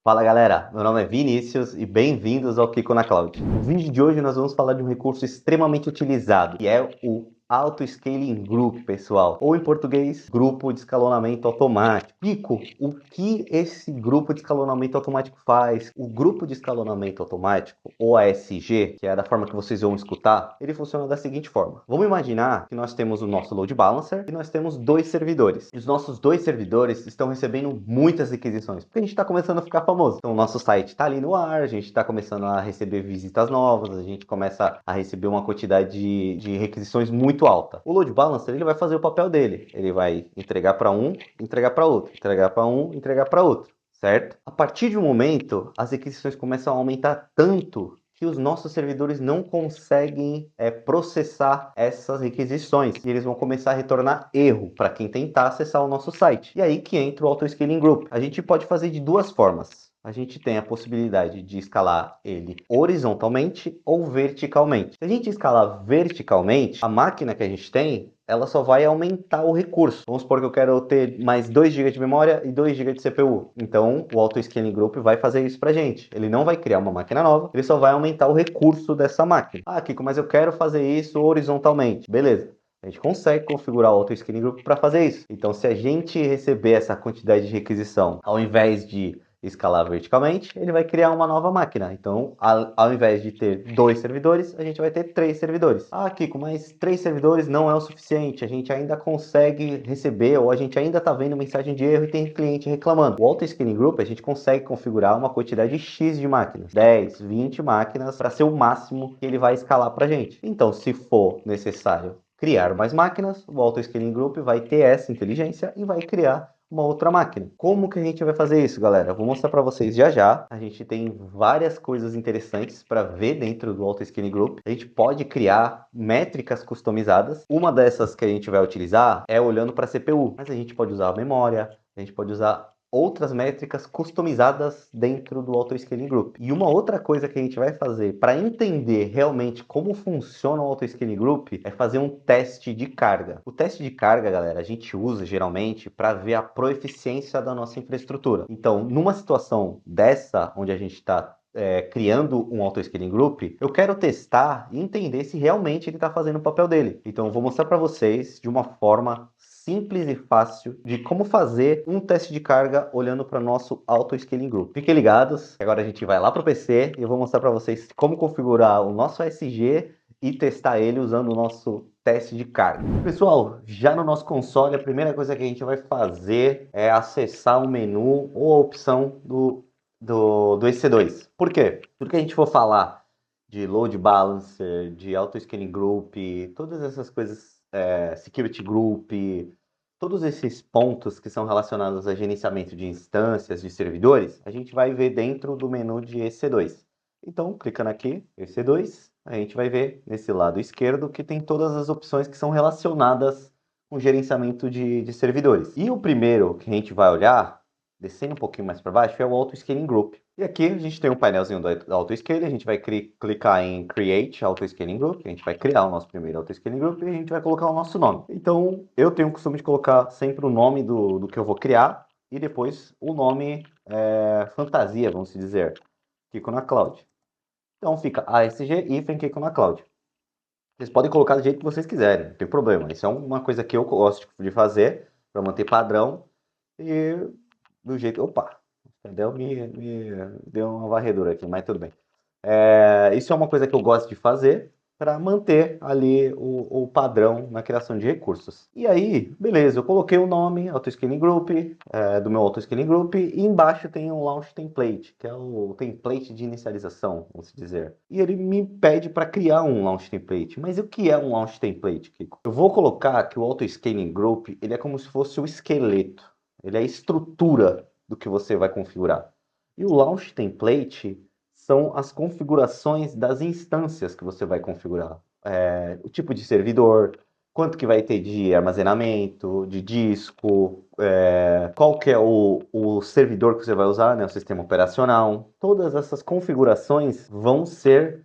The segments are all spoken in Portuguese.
Fala galera, meu nome é Vinícius e bem-vindos ao Kiko na Cloud. No vídeo de hoje nós vamos falar de um recurso extremamente utilizado, que é o Auto Scaling Group, pessoal, ou em português, Grupo de Escalonamento Automático. Kiko, o que esse grupo de escalonamento automático faz? O grupo de escalonamento automático, ou ASG, que é da forma que vocês vão escutar, ele funciona da seguinte forma. Vamos imaginar que nós temos o nosso load balancer e nós temos dois servidores. E os nossos dois servidores estão recebendo muitas requisições, porque a gente está começando a ficar famoso. Então o nosso site está ali no ar, a gente está começando a receber visitas novas, a gente começa a receber uma quantidade de requisições muito alta. O load balancer ele vai fazer o papel dele, ele vai entregar para um, entregar para outro, entregar para um, entregar para outro, certo? A partir de um momento, as requisições começam a aumentar tanto que os nossos servidores não conseguem processar essas requisições e eles vão começar a retornar erro para quem tentar acessar o nosso site. E aí que entra o Auto Scaling Group. A gente pode fazer de duas formas. A gente tem a possibilidade de escalar ele horizontalmente ou verticalmente. Se a gente escalar verticalmente, a máquina que a gente tem, ela só vai aumentar o recurso. Vamos supor que eu quero ter mais 2 GB de memória e 2 GB de CPU. Então, o Auto Scaling Group vai fazer isso pra gente. Ele não vai criar uma máquina nova, ele só vai aumentar o recurso dessa máquina. Ah, Kiko, mas eu quero fazer isso horizontalmente. Beleza. A gente consegue configurar o Auto Scaling Group para fazer isso. Então, se a gente receber essa quantidade de requisição, ao invés de escalar verticalmente, ele vai criar uma nova máquina. Então, ao invés de ter 2 servidores, a gente vai ter 3 servidores. Ah, Kiko, mas 3 servidores não é o suficiente. A gente ainda consegue receber ou a gente ainda está vendo mensagem de erro e tem cliente reclamando. O Auto Scaling Group, a gente consegue configurar uma quantidade X de máquinas, 10, 20 máquinas, para ser o máximo que ele vai escalar para a gente. Então, se for necessário criar mais máquinas, o Auto Scaling Group vai ter essa inteligência e vai criar uma outra máquina. Como que a gente vai fazer isso, galera? Vou mostrar para vocês já já. A gente tem várias coisas interessantes para ver dentro do Auto Scaling Group. A gente pode criar métricas customizadas. Uma dessas que a gente vai utilizar é olhando para a CPU, mas a gente pode usar a memória, a gente pode usar outras métricas customizadas dentro do Auto Scaling Group. E uma outra coisa que a gente vai fazer para entender realmente como funciona o Auto Scaling Group é fazer um teste de carga. O teste de carga, galera, a gente usa geralmente para ver a proeficiência da nossa infraestrutura. Então, numa situação dessa, onde a gente está criando um Auto Scaling Group, eu quero testar e entender se realmente ele está fazendo o papel dele. Então, eu vou mostrar para vocês de uma forma simples e fácil de como fazer um teste de carga olhando para o nosso Auto Scaling Group. Fiquem ligados, agora a gente vai lá para o PC e eu vou mostrar para vocês como configurar o nosso ASG e testar ele usando o nosso teste de carga. Pessoal, já no nosso console, a primeira coisa que a gente vai fazer é acessar o menu ou a opção do EC2. Por quê? Tudo que a gente for falar de load balancer, de auto scaling group, todas essas coisas, security group, todos esses pontos que são relacionados a gerenciamento de instâncias, de servidores, a gente vai ver dentro do menu de EC2. Então, clicando aqui, EC2, a gente vai ver nesse lado esquerdo que tem todas as opções que são relacionadas com gerenciamento de servidores. E o primeiro que a gente vai olhar, descendo um pouquinho mais para baixo, é o Auto Scaling Group. E aqui a gente tem um painelzinho do Auto Scaling, a gente vai clicar em Create Auto Scaling Group, a gente vai criar o nosso primeiro Auto Scaling Group e a gente vai colocar o nosso nome. Então, eu tenho o costume de colocar sempre o nome do que eu vou criar e depois o nome fantasia, vamos dizer, Kiko na Cloud. Então fica ASG hífen Kiko na Cloud. Vocês podem colocar do jeito que vocês quiserem, não tem problema. Isso é uma coisa que eu gosto de fazer para manter padrão e do jeito. Opa! Me deu uma varredura aqui, mas tudo bem. Isso é uma coisa que eu gosto de fazer para manter ali o padrão na criação de recursos. E aí, beleza, eu coloquei o nome Auto Scaling Group, do meu Auto Scaling Group, e embaixo tem um Launch Template, que é o template de inicialização, vamos dizer. E ele me pede para criar um Launch Template. Mas o que é um Launch Template, Kiko? Eu vou colocar que o Auto Scaling Group ele é como se fosse o esqueleto, ele é a estrutura do que você vai configurar. E o Launch Template são as configurações das instâncias que você vai configurar. O tipo de servidor, quanto que vai ter de armazenamento, de disco, qual que é o servidor que você vai usar, né, o sistema operacional. Todas essas configurações vão ser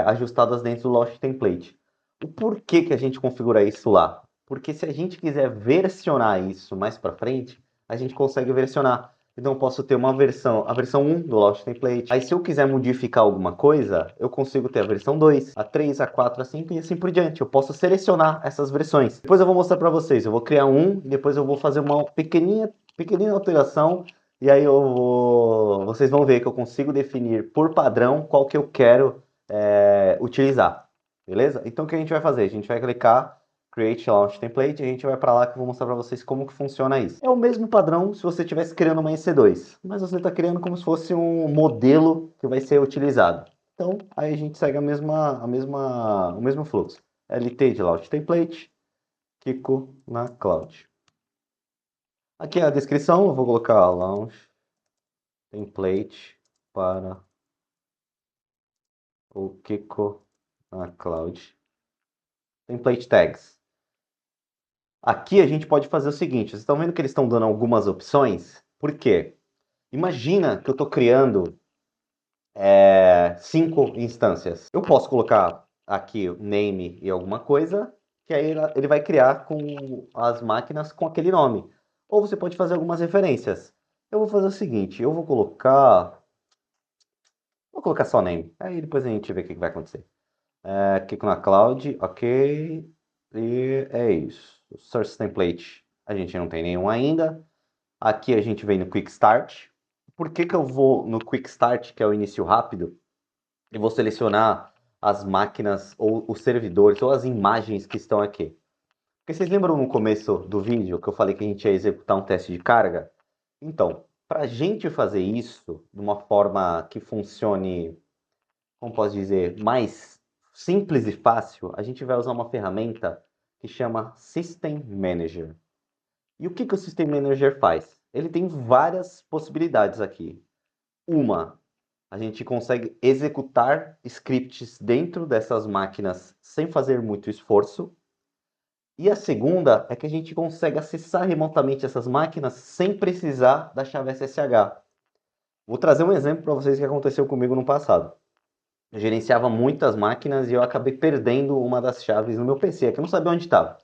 ajustadas dentro do Launch Template. O porquê que a gente configura isso lá? Porque se a gente quiser versionar isso mais para frente, a gente consegue versionar. Então eu posso ter uma versão, a versão 1 do Launch Template. Aí se eu quiser modificar alguma coisa, eu consigo ter a versão 2, a 3, a 4, a 5 e assim por diante. Eu posso selecionar essas versões. Depois eu vou mostrar para vocês. Eu vou criar um e depois eu vou fazer uma pequenininha alteração. E aí vocês vão ver que eu consigo definir por padrão qual que eu quero utilizar. Beleza? Então o que a gente vai fazer? A gente vai clicar Create Launch Template, a gente vai para lá que eu vou mostrar para vocês como que funciona isso. É o mesmo padrão se você estivesse criando uma EC2, mas você está criando como se fosse um modelo que vai ser utilizado. Então, aí a gente segue o mesmo fluxo. LT de Launch Template, Kiko na Cloud. Aqui é a descrição, eu vou colocar Launch Template para o Kiko na Cloud. Template Tags. Aqui a gente pode fazer o seguinte, vocês estão vendo que eles estão dando algumas opções? Por quê? Imagina que eu estou criando 5 instâncias. Eu posso colocar aqui o name e alguma coisa, que aí ele vai criar com as máquinas com aquele nome. Ou você pode fazer algumas referências. Eu vou fazer o seguinte, eu vou colocar só name. Aí depois a gente vê o que vai acontecer. Clico na cloud, ok. E é isso. Source template, a gente não tem nenhum ainda. Aqui a gente vem no Quick Start. Por que que eu vou no Quick Start, que é o início rápido, e vou selecionar as máquinas ou os servidores ou as imagens que estão aqui? Porque vocês lembram no começo do vídeo que eu falei que a gente ia executar um teste de carga? Então, para a gente fazer isso de uma forma que funcione, como posso dizer, mais simples e fácil, a gente vai usar uma ferramenta que chama System Manager. E o que que o System Manager faz? Ele tem várias possibilidades aqui. Uma, a gente consegue executar scripts dentro dessas máquinas sem fazer muito esforço. E a segunda é que a gente consegue acessar remotamente essas máquinas sem precisar da chave SSH. Vou trazer um exemplo para vocês que aconteceu comigo no passado. Eu gerenciava muitas máquinas e eu acabei perdendo uma das chaves no meu PC, que eu não sabia onde estava. O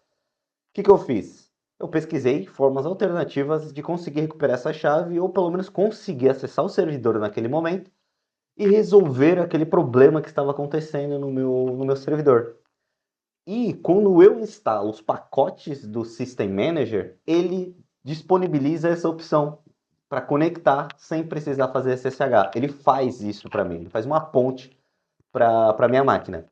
que que eu fiz? Eu pesquisei formas alternativas de conseguir recuperar essa chave ou pelo menos conseguir acessar o servidor naquele momento e resolver aquele problema que estava acontecendo no meu servidor. E quando eu instalo os pacotes do System Manager, ele disponibiliza essa opção para conectar sem precisar fazer SSH. Ele faz isso para mim, ele faz uma ponte para a minha máquina.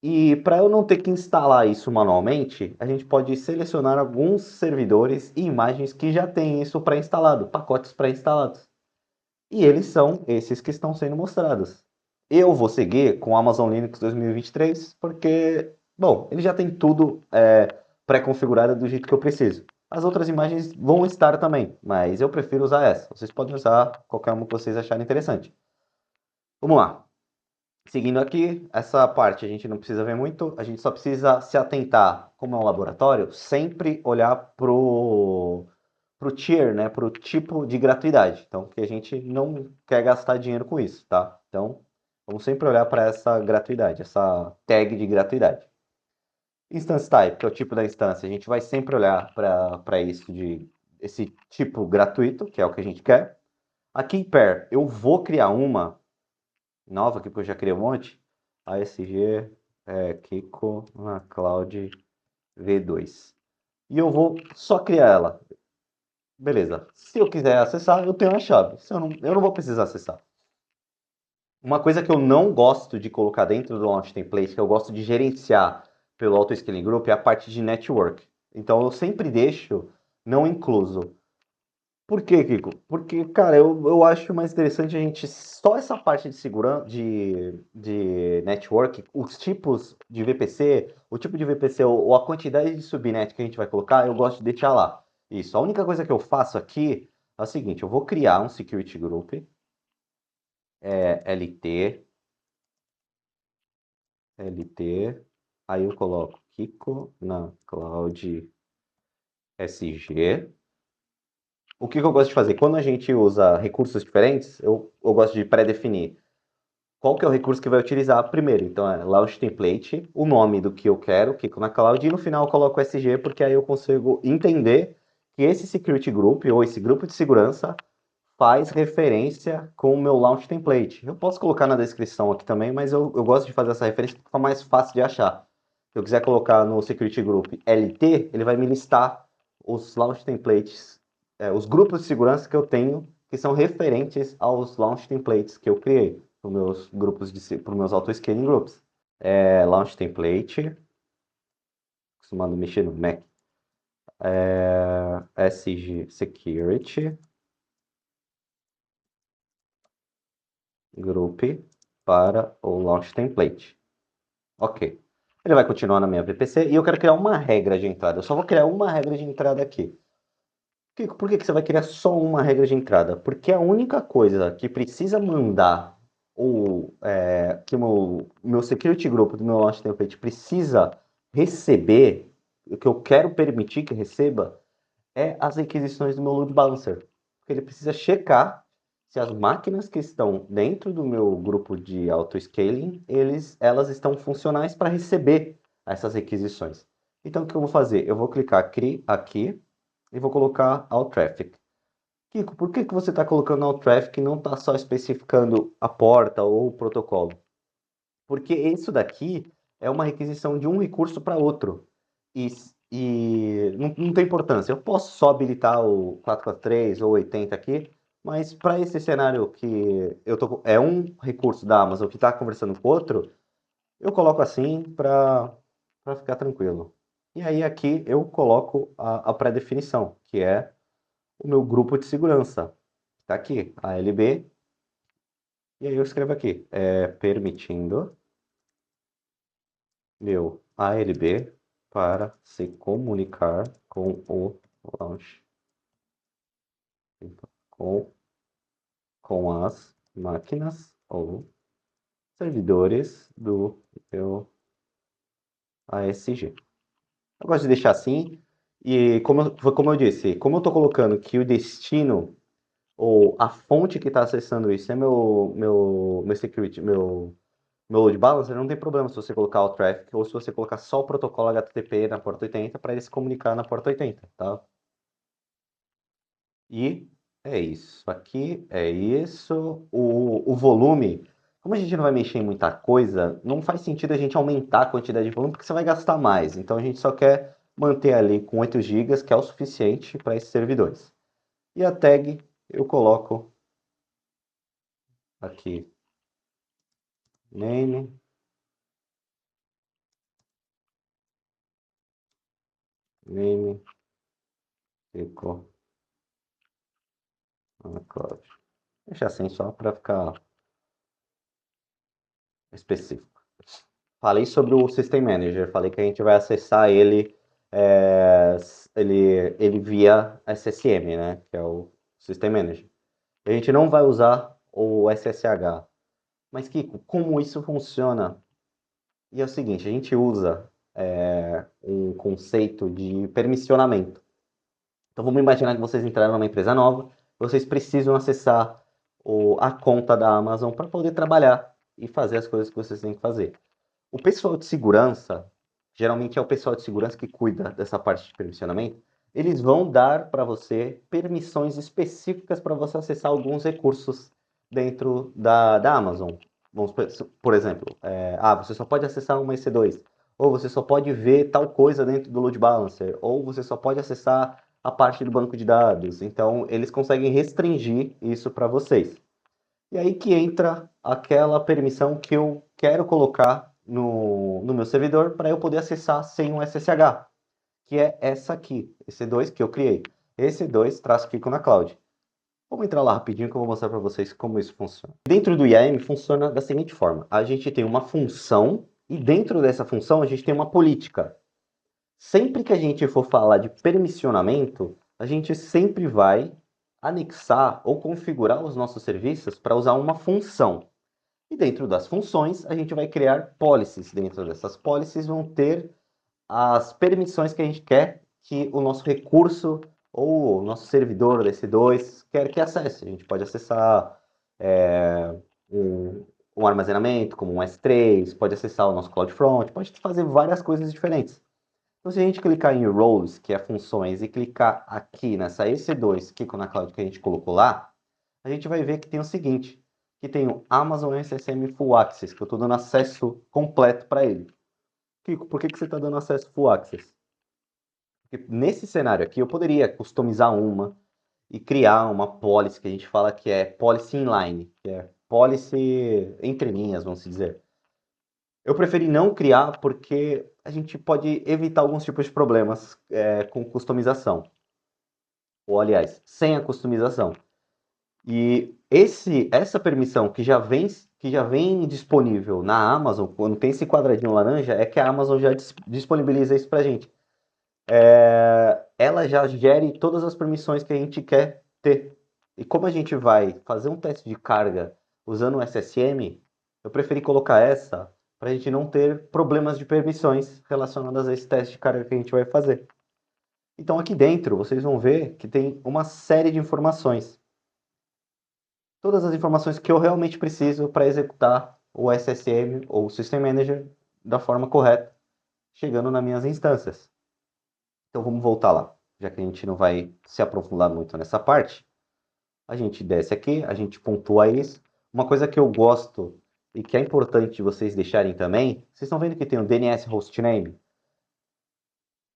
E para eu não ter que instalar isso manualmente, a gente pode selecionar alguns servidores e imagens que já têm isso pré-instalado, pacotes pré-instalados. E eles são esses que estão sendo mostrados. Eu vou seguir com o Amazon Linux 2023 porque, bom, ele já tem tudo pré-configurado do jeito que eu preciso. As outras imagens vão estar também, mas eu prefiro usar essa. Vocês podem usar qualquer uma que vocês acharem interessante. Vamos lá. Seguindo aqui, essa parte a gente não precisa ver muito, a gente só precisa se atentar, como é um laboratório, sempre olhar pro tier, né, pro tipo de gratuidade. Então, que a gente não quer gastar dinheiro com isso, tá? Então, vamos sempre olhar para essa gratuidade, essa tag de gratuidade. Instance type, que é o tipo da instância, a gente vai sempre olhar para isso de esse tipo gratuito, que é o que a gente quer. Aqui em pair, eu vou criar uma nova, que eu já criei um monte, ASG Kiko na Cloud V2. E eu vou só criar ela. Beleza. Se eu quiser acessar, eu tenho a chave. Se eu não vou precisar acessar. Uma coisa que eu não gosto de colocar dentro do Launch Template, que eu gosto de gerenciar pelo Auto Scaling Group, é a parte de network. Então eu sempre deixo não incluso. Por quê, Kiko? Porque, cara, eu acho mais interessante a gente só essa parte de segurança, de network, os tipos de VPC, o tipo de VPC ou a quantidade de subnet que a gente vai colocar, eu gosto de deixar lá. Isso. A única coisa que eu faço aqui é o seguinte: eu vou criar um security group, LT, aí eu coloco Kiko na Cloud SG. O que eu gosto de fazer? Quando a gente usa recursos diferentes, eu gosto de pré-definir qual que é o recurso que vai utilizar primeiro. Então é Launch Template, o nome do que eu quero, Kiko na Cloud, e no final eu coloco SG, porque aí eu consigo entender que esse Security Group, ou esse grupo de segurança, faz referência com o meu launch template. Eu posso colocar na descrição aqui também, mas eu gosto de fazer essa referência porque fica mais fácil de achar. Se eu quiser colocar no Security Group LT, ele vai me listar os launch templates, os grupos de segurança que eu tenho, que são referentes aos launch templates que eu criei para os meus grupos para os meus auto-scaling groups. Launch template, acostumado a mexer no Mac. SG Security Group para o Launch Template. Ok. Ele vai continuar na minha VPC e eu quero criar uma regra de entrada. Eu só vou criar uma regra de entrada aqui. Por que você vai criar só uma regra de entrada? Porque a única coisa que precisa mandar, ou que o meu Security Group do meu Launch Template precisa receber, o que eu quero permitir que receba, é as requisições do meu load balancer. Porque ele precisa checar se as máquinas que estão dentro do meu grupo de auto-scaling, elas estão funcionais para receber essas requisições. Então, o que eu vou fazer? Eu vou clicar aqui e vou colocar All Traffic. Kiko, por que você está colocando All Traffic e não está só especificando a porta ou o protocolo? Porque isso daqui é uma requisição de um recurso para outro. E não tem importância. Eu posso só habilitar o 443 ou 80 aqui, mas para esse cenário que é um recurso da Amazon que está conversando com outro, eu coloco assim para ficar tranquilo. E aí aqui eu coloco a pré-definição, que é o meu grupo de segurança. Está aqui, ALB, e aí eu escrevo aqui, permitindo meu ALB para se comunicar com o launch, com, com as máquinas ou servidores do meu ASG. Eu gosto de deixar assim, e como eu disse, como eu estou colocando que o destino ou a fonte que está acessando isso é meu security, meu load balancer, não tem problema se você colocar o traffic ou se você colocar só o protocolo HTTP na porta 80 para ele se comunicar na porta 80, tá? E é isso. Aqui é isso. O volume, como a gente não vai mexer em muita coisa, não faz sentido a gente aumentar a quantidade de volume porque você vai gastar mais. Então a gente só quer manter ali com 8 GB, que é o suficiente para esses servidores. E a tag eu coloco aqui name, name, ficou na cloud. Deixa assim só para ficar específico. Falei sobre o System Manager, falei que a gente vai acessar é, ele via SSM, né? Que é o System Manager. A gente não vai usar o SSH. Mas, Kiko, como isso funciona? E é o seguinte, a gente usa um conceito de permissionamento. Então vamos imaginar que vocês entraram numa empresa nova, vocês precisam acessar a conta da Amazon para poder trabalhar e fazer as coisas que vocês têm que fazer. O pessoal de segurança, geralmente é o pessoal de segurança que cuida dessa parte de permissionamento, eles vão dar para você permissões específicas para você acessar alguns recursos dentro da Amazon. Vamos, por exemplo, você só pode acessar uma EC2, ou você só pode ver tal coisa dentro do load balancer, ou você só pode acessar a parte do banco de dados. Então, eles conseguem restringir isso para vocês. E aí que entra aquela permissão que eu quero colocar no meu servidor para eu poder acessar sem um SSH, que é essa aqui, esse 2 que eu criei. Esse 2 traço Kiko na cloud. Vamos entrar lá rapidinho que eu vou mostrar para vocês como isso funciona. Dentro do IAM funciona da seguinte forma: a gente tem uma função e dentro dessa função a gente tem uma política. Sempre que a gente for falar de permissionamento, a gente sempre vai anexar ou configurar os nossos serviços para usar uma função. E dentro das funções, a gente vai criar policies. Dentro dessas policies vão ter as permissões que a gente quer que o nosso recurso ou o nosso servidor desse 2 quer que acesse. A gente pode acessar um armazenamento, como um S3, pode acessar o nosso CloudFront, pode fazer várias coisas diferentes. Então, se a gente clicar em Roles, que é funções, e clicar aqui nessa EC2, Kiko na Cloud, que a gente colocou lá, a gente vai ver que tem o seguinte, que tem o Amazon SSM Full Access, que eu estou dando acesso completo para ele. Kiko, por que você está dando acesso Full Access? Porque nesse cenário aqui eu poderia customizar uma e criar uma policy que a gente fala que é policy inline, que é policy entre linhas, vamos dizer. Eu preferi não criar porque a gente pode evitar alguns tipos de problemas com customização. Ou, aliás, sem a customização. E essa permissão que já vem disponível na Amazon, quando tem esse quadradinho laranja, é que a Amazon já disponibiliza isso para a gente. Ela já gere todas as permissões que a gente quer ter. E como a gente vai fazer um teste de carga usando o SSM, eu preferi colocar essa para a gente não ter problemas de permissões relacionadas a esse teste de carga que a gente vai fazer. Então aqui dentro vocês vão ver que tem uma série de informações. Todas as informações que eu realmente preciso para executar o SSM ou o System Manager da forma correta, chegando nas minhas instâncias. Então vamos voltar lá, já que a gente não vai se aprofundar muito nessa parte. A gente desce aqui, a gente pontua isso. Uma coisa que eu gosto e que é importante vocês deixarem também, vocês estão vendo que tem o DNS Hostname?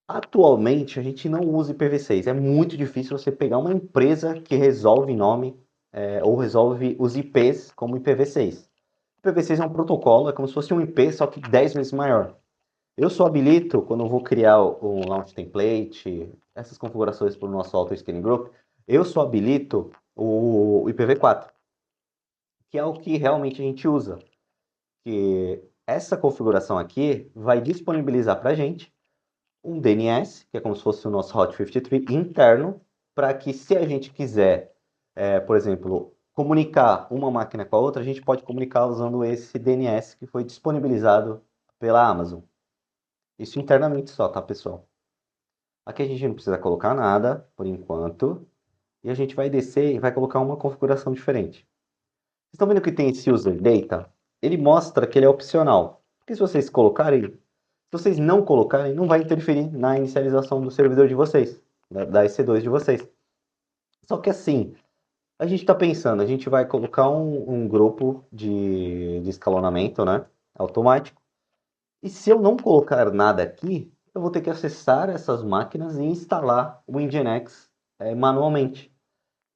Atualmente a gente não usa IPv6, é muito difícil você pegar uma empresa que resolve nome ou resolve os IPs como IPv6. IPv6 é um protocolo, é como se fosse um IP, só que 10 vezes maior. Eu só habilito, quando eu vou criar um launch template, essas configurações para o nosso auto-scaling group, eu só habilito o IPv4, que é o que realmente a gente usa. Que essa configuração aqui vai disponibilizar para a gente um DNS, que é como se fosse o nosso Hot 53 interno, para que se a gente quiser, por exemplo, comunicar uma máquina com a outra, a gente pode comunicar usando esse DNS que foi disponibilizado pela Amazon. Isso internamente só, tá, pessoal? Aqui a gente não precisa colocar nada, por enquanto. E a gente vai descer e vai colocar uma configuração diferente. Vocês estão vendo que tem esse user data? Ele mostra que ele é opcional. Porque se vocês colocarem, se vocês não colocarem, não vai interferir na inicialização do servidor de vocês, da EC2 de vocês. Só que assim, a gente está pensando, a gente vai colocar um grupo de escalonamento, né? Automático. E se eu não colocar nada aqui, eu vou ter que acessar essas máquinas e instalar o Nginx manualmente.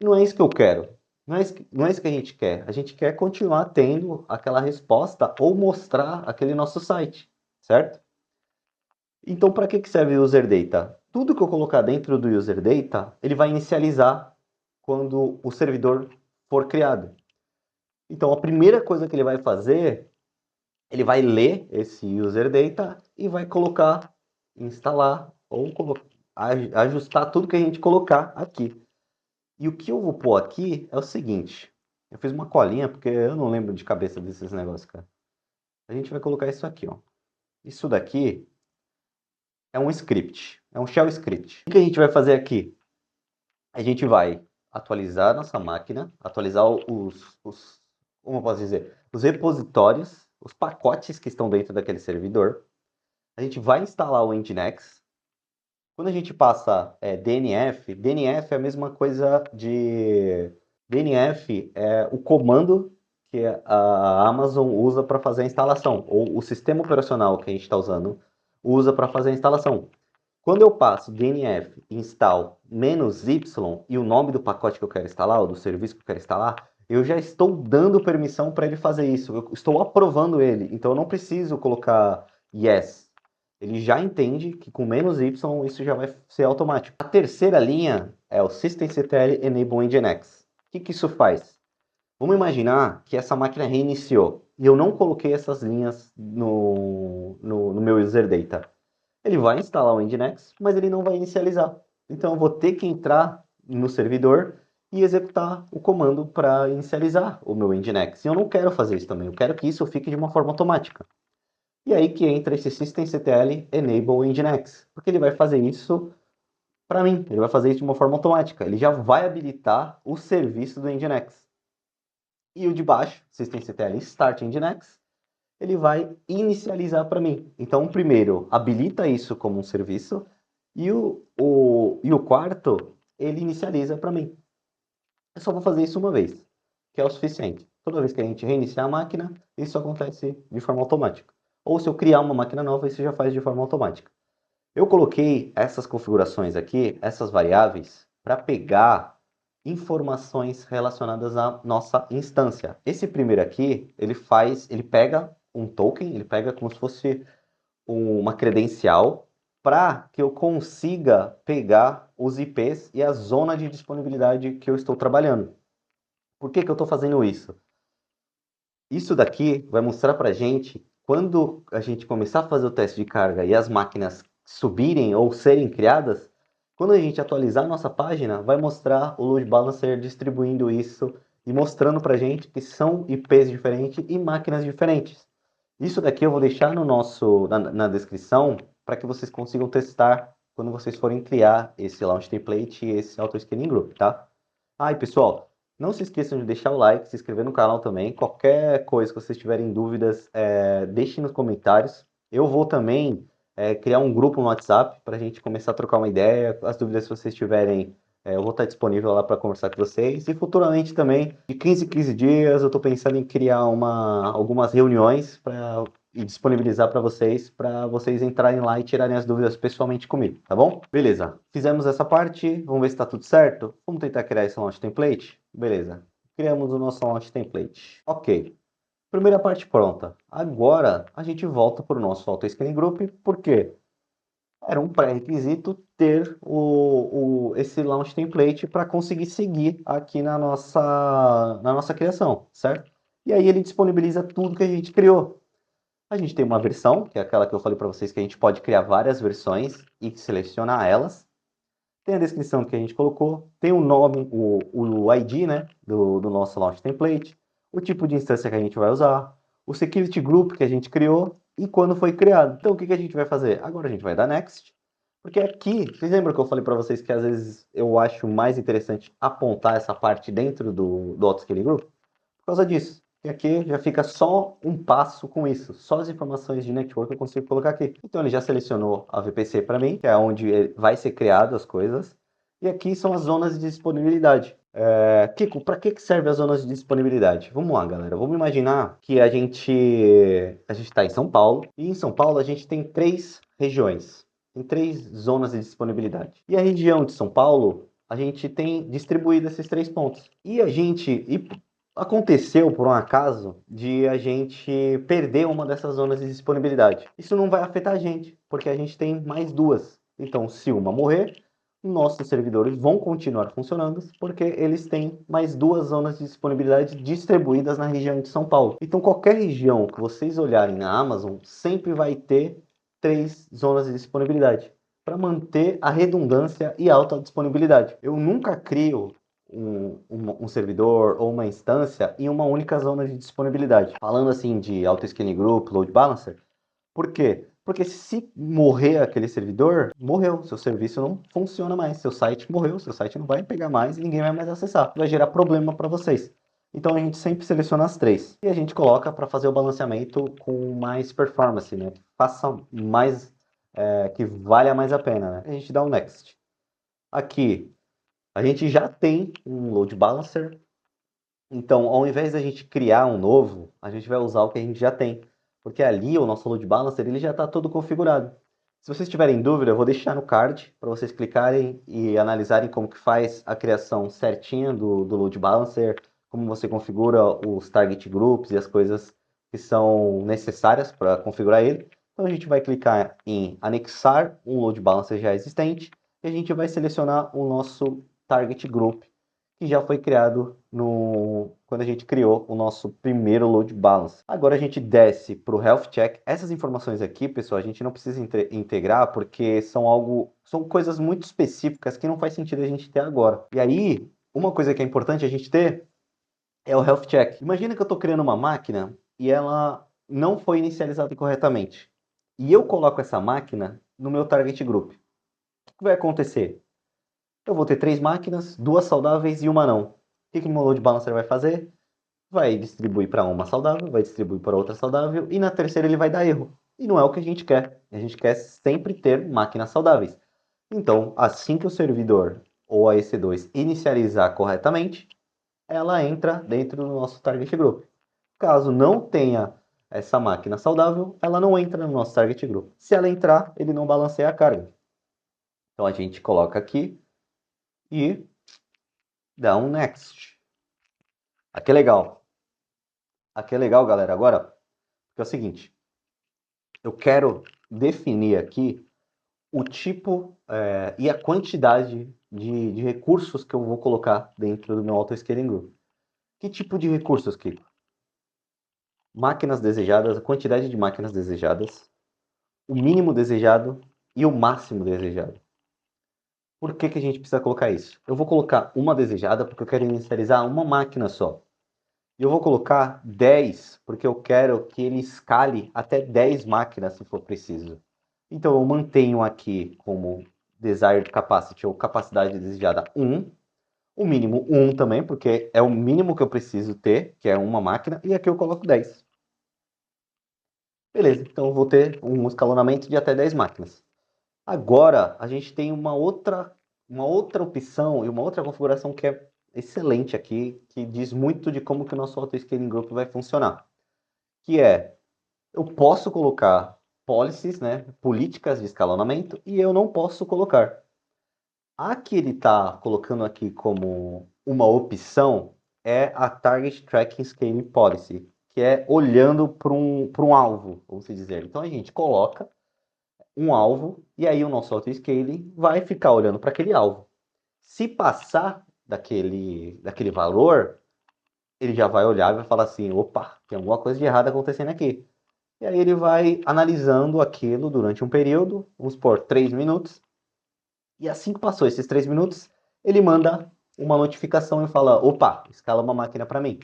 E não é isso que eu quero. Não é isso que a gente quer. A gente quer continuar tendo aquela resposta ou mostrar aquele nosso site, certo? Então, para que serve o user data? Tudo que eu colocar dentro do user data, ele vai inicializar quando o servidor for criado. Então, a primeira coisa que ele vai fazer, ele vai ler esse user data e vai colocar, instalar ou ajustar tudo que a gente colocar aqui. E o que eu vou pôr aqui é o seguinte. Eu fiz uma colinha porque eu não lembro de cabeça desses negócios, cara. A gente vai colocar isso aqui, ó. Isso daqui é um script, é um shell script. O que a gente vai fazer aqui? A gente vai atualizar nossa máquina, atualizar como eu posso dizer, os repositórios, os pacotes que estão dentro daquele servidor. A gente vai instalar o Nginx. Quando a gente passa DNF, DNF é a mesma coisa de... DNF é o comando que a Amazon usa para fazer a instalação, ou o sistema operacional que a gente está usando usa para fazer a instalação. Quando eu passo DNF install -y e o nome do pacote que eu quero instalar, ou do serviço que eu quero instalar, eu já estou dando permissão para ele fazer isso. Eu estou aprovando ele. Então eu não preciso colocar yes. Ele já entende que com -y isso já vai ser automático. A terceira linha é o systemctl enable nginx. O que isso faz? Vamos imaginar que essa máquina reiniciou e eu não coloquei essas linhas no meu user data. Ele vai instalar o Nginx, mas ele não vai inicializar. Então eu vou ter que entrar no servidor e executar o comando para inicializar o meu Nginx. E eu não quero fazer isso também, eu quero que isso fique de uma forma automática. E aí que entra esse systemctl enable nginx, porque ele vai fazer isso para mim, ele vai fazer isso de uma forma automática. Ele já vai habilitar o serviço do Nginx. E o de baixo, systemctl start nginx, ele vai inicializar para mim. Então, primeiro, habilita isso como um serviço e o quarto, ele inicializa para mim. Eu só vou fazer isso uma vez, que é o suficiente. Toda vez que a gente reiniciar a máquina, isso acontece de forma automática. Ou se eu criar uma máquina nova, isso já faz de forma automática. Eu coloquei essas configurações aqui, essas variáveis, para pegar informações relacionadas à nossa instância. Esse primeiro aqui, ele pega um token, ele pega como se fosse uma credencial para que eu consiga pegar os IPs e a zona de disponibilidade que eu estou trabalhando. Por que que eu estou fazendo isso? Isso daqui vai mostrar para a gente, quando a gente começar a fazer o teste de carga e as máquinas subirem ou serem criadas, quando a gente atualizar a nossa página, vai mostrar o load balancer distribuindo isso e mostrando para a gente que são IPs diferentes e máquinas diferentes. Isso daqui eu vou deixar na descrição para que vocês consigam testar quando vocês forem criar esse Launch Template e esse Auto Scaling Group, tá? Ah, e pessoal, não se esqueçam de deixar o like, se inscrever no canal também. Qualquer coisa que vocês tiverem dúvidas, deixem nos comentários. Eu vou também criar um grupo no WhatsApp para a gente começar a trocar uma ideia. As dúvidas que vocês tiverem, eu vou estar disponível lá para conversar com vocês. E futuramente também, de 15 em 15 dias, eu estou pensando em criar algumas reuniões e disponibilizar para vocês entrarem lá e tirarem as dúvidas pessoalmente comigo, tá bom? Beleza, fizemos essa parte, vamos ver se está tudo certo. Vamos tentar criar esse launch template? Beleza, criamos o nosso launch template. Ok, primeira parte pronta. Agora a gente volta para o nosso Auto Scaling Group, por quê? Era um pré-requisito ter esse launch template para conseguir seguir aqui na nossa criação, certo? E aí ele disponibiliza tudo que a gente criou. A gente tem uma versão, que é aquela que eu falei para vocês que a gente pode criar várias versões e selecionar elas. Tem a descrição que a gente colocou, tem o nome, o ID, né, do nosso launch template, o tipo de instância que a gente vai usar, o security group que a gente criou e quando foi criado. Então o que a gente vai fazer? Agora a gente vai dar next, porque aqui, vocês lembram que eu falei para vocês que às vezes eu acho mais interessante apontar essa parte dentro do Autoscaling Group? Por causa disso. E aqui já fica só um passo com isso. Só as informações de network eu consigo colocar aqui. Então ele já selecionou a VPC para mim, que é onde vai ser criado as coisas. E aqui são as zonas de disponibilidade. Kiko, para que serve as zonas de disponibilidade? Vamos lá, galera. Vamos imaginar que a gente está em São Paulo. E em São Paulo a gente tem 3 regiões. Tem 3 zonas de disponibilidade. E a região de São Paulo, a gente tem distribuído esses 3 pontos. Aconteceu, por um acaso, de a gente perder uma dessas zonas de disponibilidade. Isso não vai afetar a gente, porque a gente tem mais 2. Então, se uma morrer, nossos servidores vão continuar funcionando, porque eles têm mais 2 zonas de disponibilidade distribuídas na região de São Paulo. Então, qualquer região que vocês olharem na Amazon, sempre vai ter 3 zonas de disponibilidade, para manter a redundância e alta disponibilidade. Eu nunca crio um servidor ou uma instância em uma única zona de disponibilidade. Falando assim de Auto-Scaling Group, Load Balancer, por quê? Porque se morrer aquele servidor, morreu, seu serviço não funciona mais, seu site morreu, seu site não vai pegar mais e ninguém vai mais acessar. Vai gerar problema para vocês. Então a gente sempre seleciona as 3 e a gente coloca para fazer o balanceamento com mais performance, né? Que faça mais, que valha mais a pena, né? A gente dá um next. Aqui a gente já tem um load balancer, então ao invés da gente criar um novo, a gente vai usar o que a gente já tem, porque ali o nosso load balancer ele já está todo configurado. Se vocês tiverem dúvida, eu vou deixar no card para vocês clicarem e analisarem como que faz a criação certinha do load balancer, como você configura os target groups e as coisas que são necessárias para configurar ele. Então a gente vai clicar em anexar um load balancer já existente e a gente vai selecionar o nosso target group, que já foi criado quando a gente criou o nosso primeiro load balance. Agora a gente desce para o health check. Essas informações aqui, pessoal, a gente não precisa integrar porque são coisas muito específicas que não faz sentido a gente ter agora. E aí, uma coisa que é importante a gente ter é o health check. Imagina que eu estou criando uma máquina e ela não foi inicializada corretamente. E eu coloco essa máquina no meu target group. O que vai acontecer? Eu vou ter 3 máquinas, 2 saudáveis e uma não. O que o meu load balancer vai fazer? Vai distribuir para uma saudável, vai distribuir para outra saudável e na terceira ele vai dar erro. E não é o que a gente quer. A gente quer sempre ter máquinas saudáveis. Então, assim que o servidor ou a EC2 inicializar corretamente, ela entra dentro do nosso target group. Caso não tenha essa máquina saudável, ela não entra no nosso target group. Se ela entrar, ele não balanceia a carga. Então a gente coloca aqui e dá um next. Aqui é legal. Aqui é legal, galera. Agora, é o seguinte. Eu quero definir aqui o tipo e a quantidade de recursos que eu vou colocar dentro do meu auto-scaling group. Que tipo de recursos, Kiko? Máquinas desejadas, a quantidade de máquinas desejadas, o mínimo desejado e o máximo desejado. Por que a gente precisa colocar isso? Eu vou colocar uma desejada porque eu quero inicializar uma máquina só. E eu vou colocar 10 porque eu quero que ele escale até 10 máquinas se for preciso. Então eu mantenho aqui como desired capacity ou capacidade desejada 1, o mínimo 1 também, porque é o mínimo que eu preciso ter, que é uma máquina, e aqui eu coloco 10. Beleza, então eu vou ter um escalonamento de até 10 máquinas. Agora, a gente tem uma outra opção e uma outra configuração que é excelente aqui, que diz muito de como que o nosso auto-scaling group vai funcionar. Que é, eu posso colocar policies, né, políticas de escalonamento, e eu não posso colocar. A que ele está colocando aqui como uma opção é a Target Tracking Scaling Policy, que é olhando para um alvo, vamos dizer. Então a gente coloca um alvo e aí o nosso auto-scaling vai ficar olhando para aquele alvo. Se passar daquele valor, ele já vai olhar e vai falar assim, opa, tem alguma coisa de errado acontecendo aqui. E aí ele vai analisando aquilo durante um período, vamos supor, 3 minutos, e assim que passou esses 3 minutos, ele manda uma notificação e fala, opa, escala uma máquina para mim.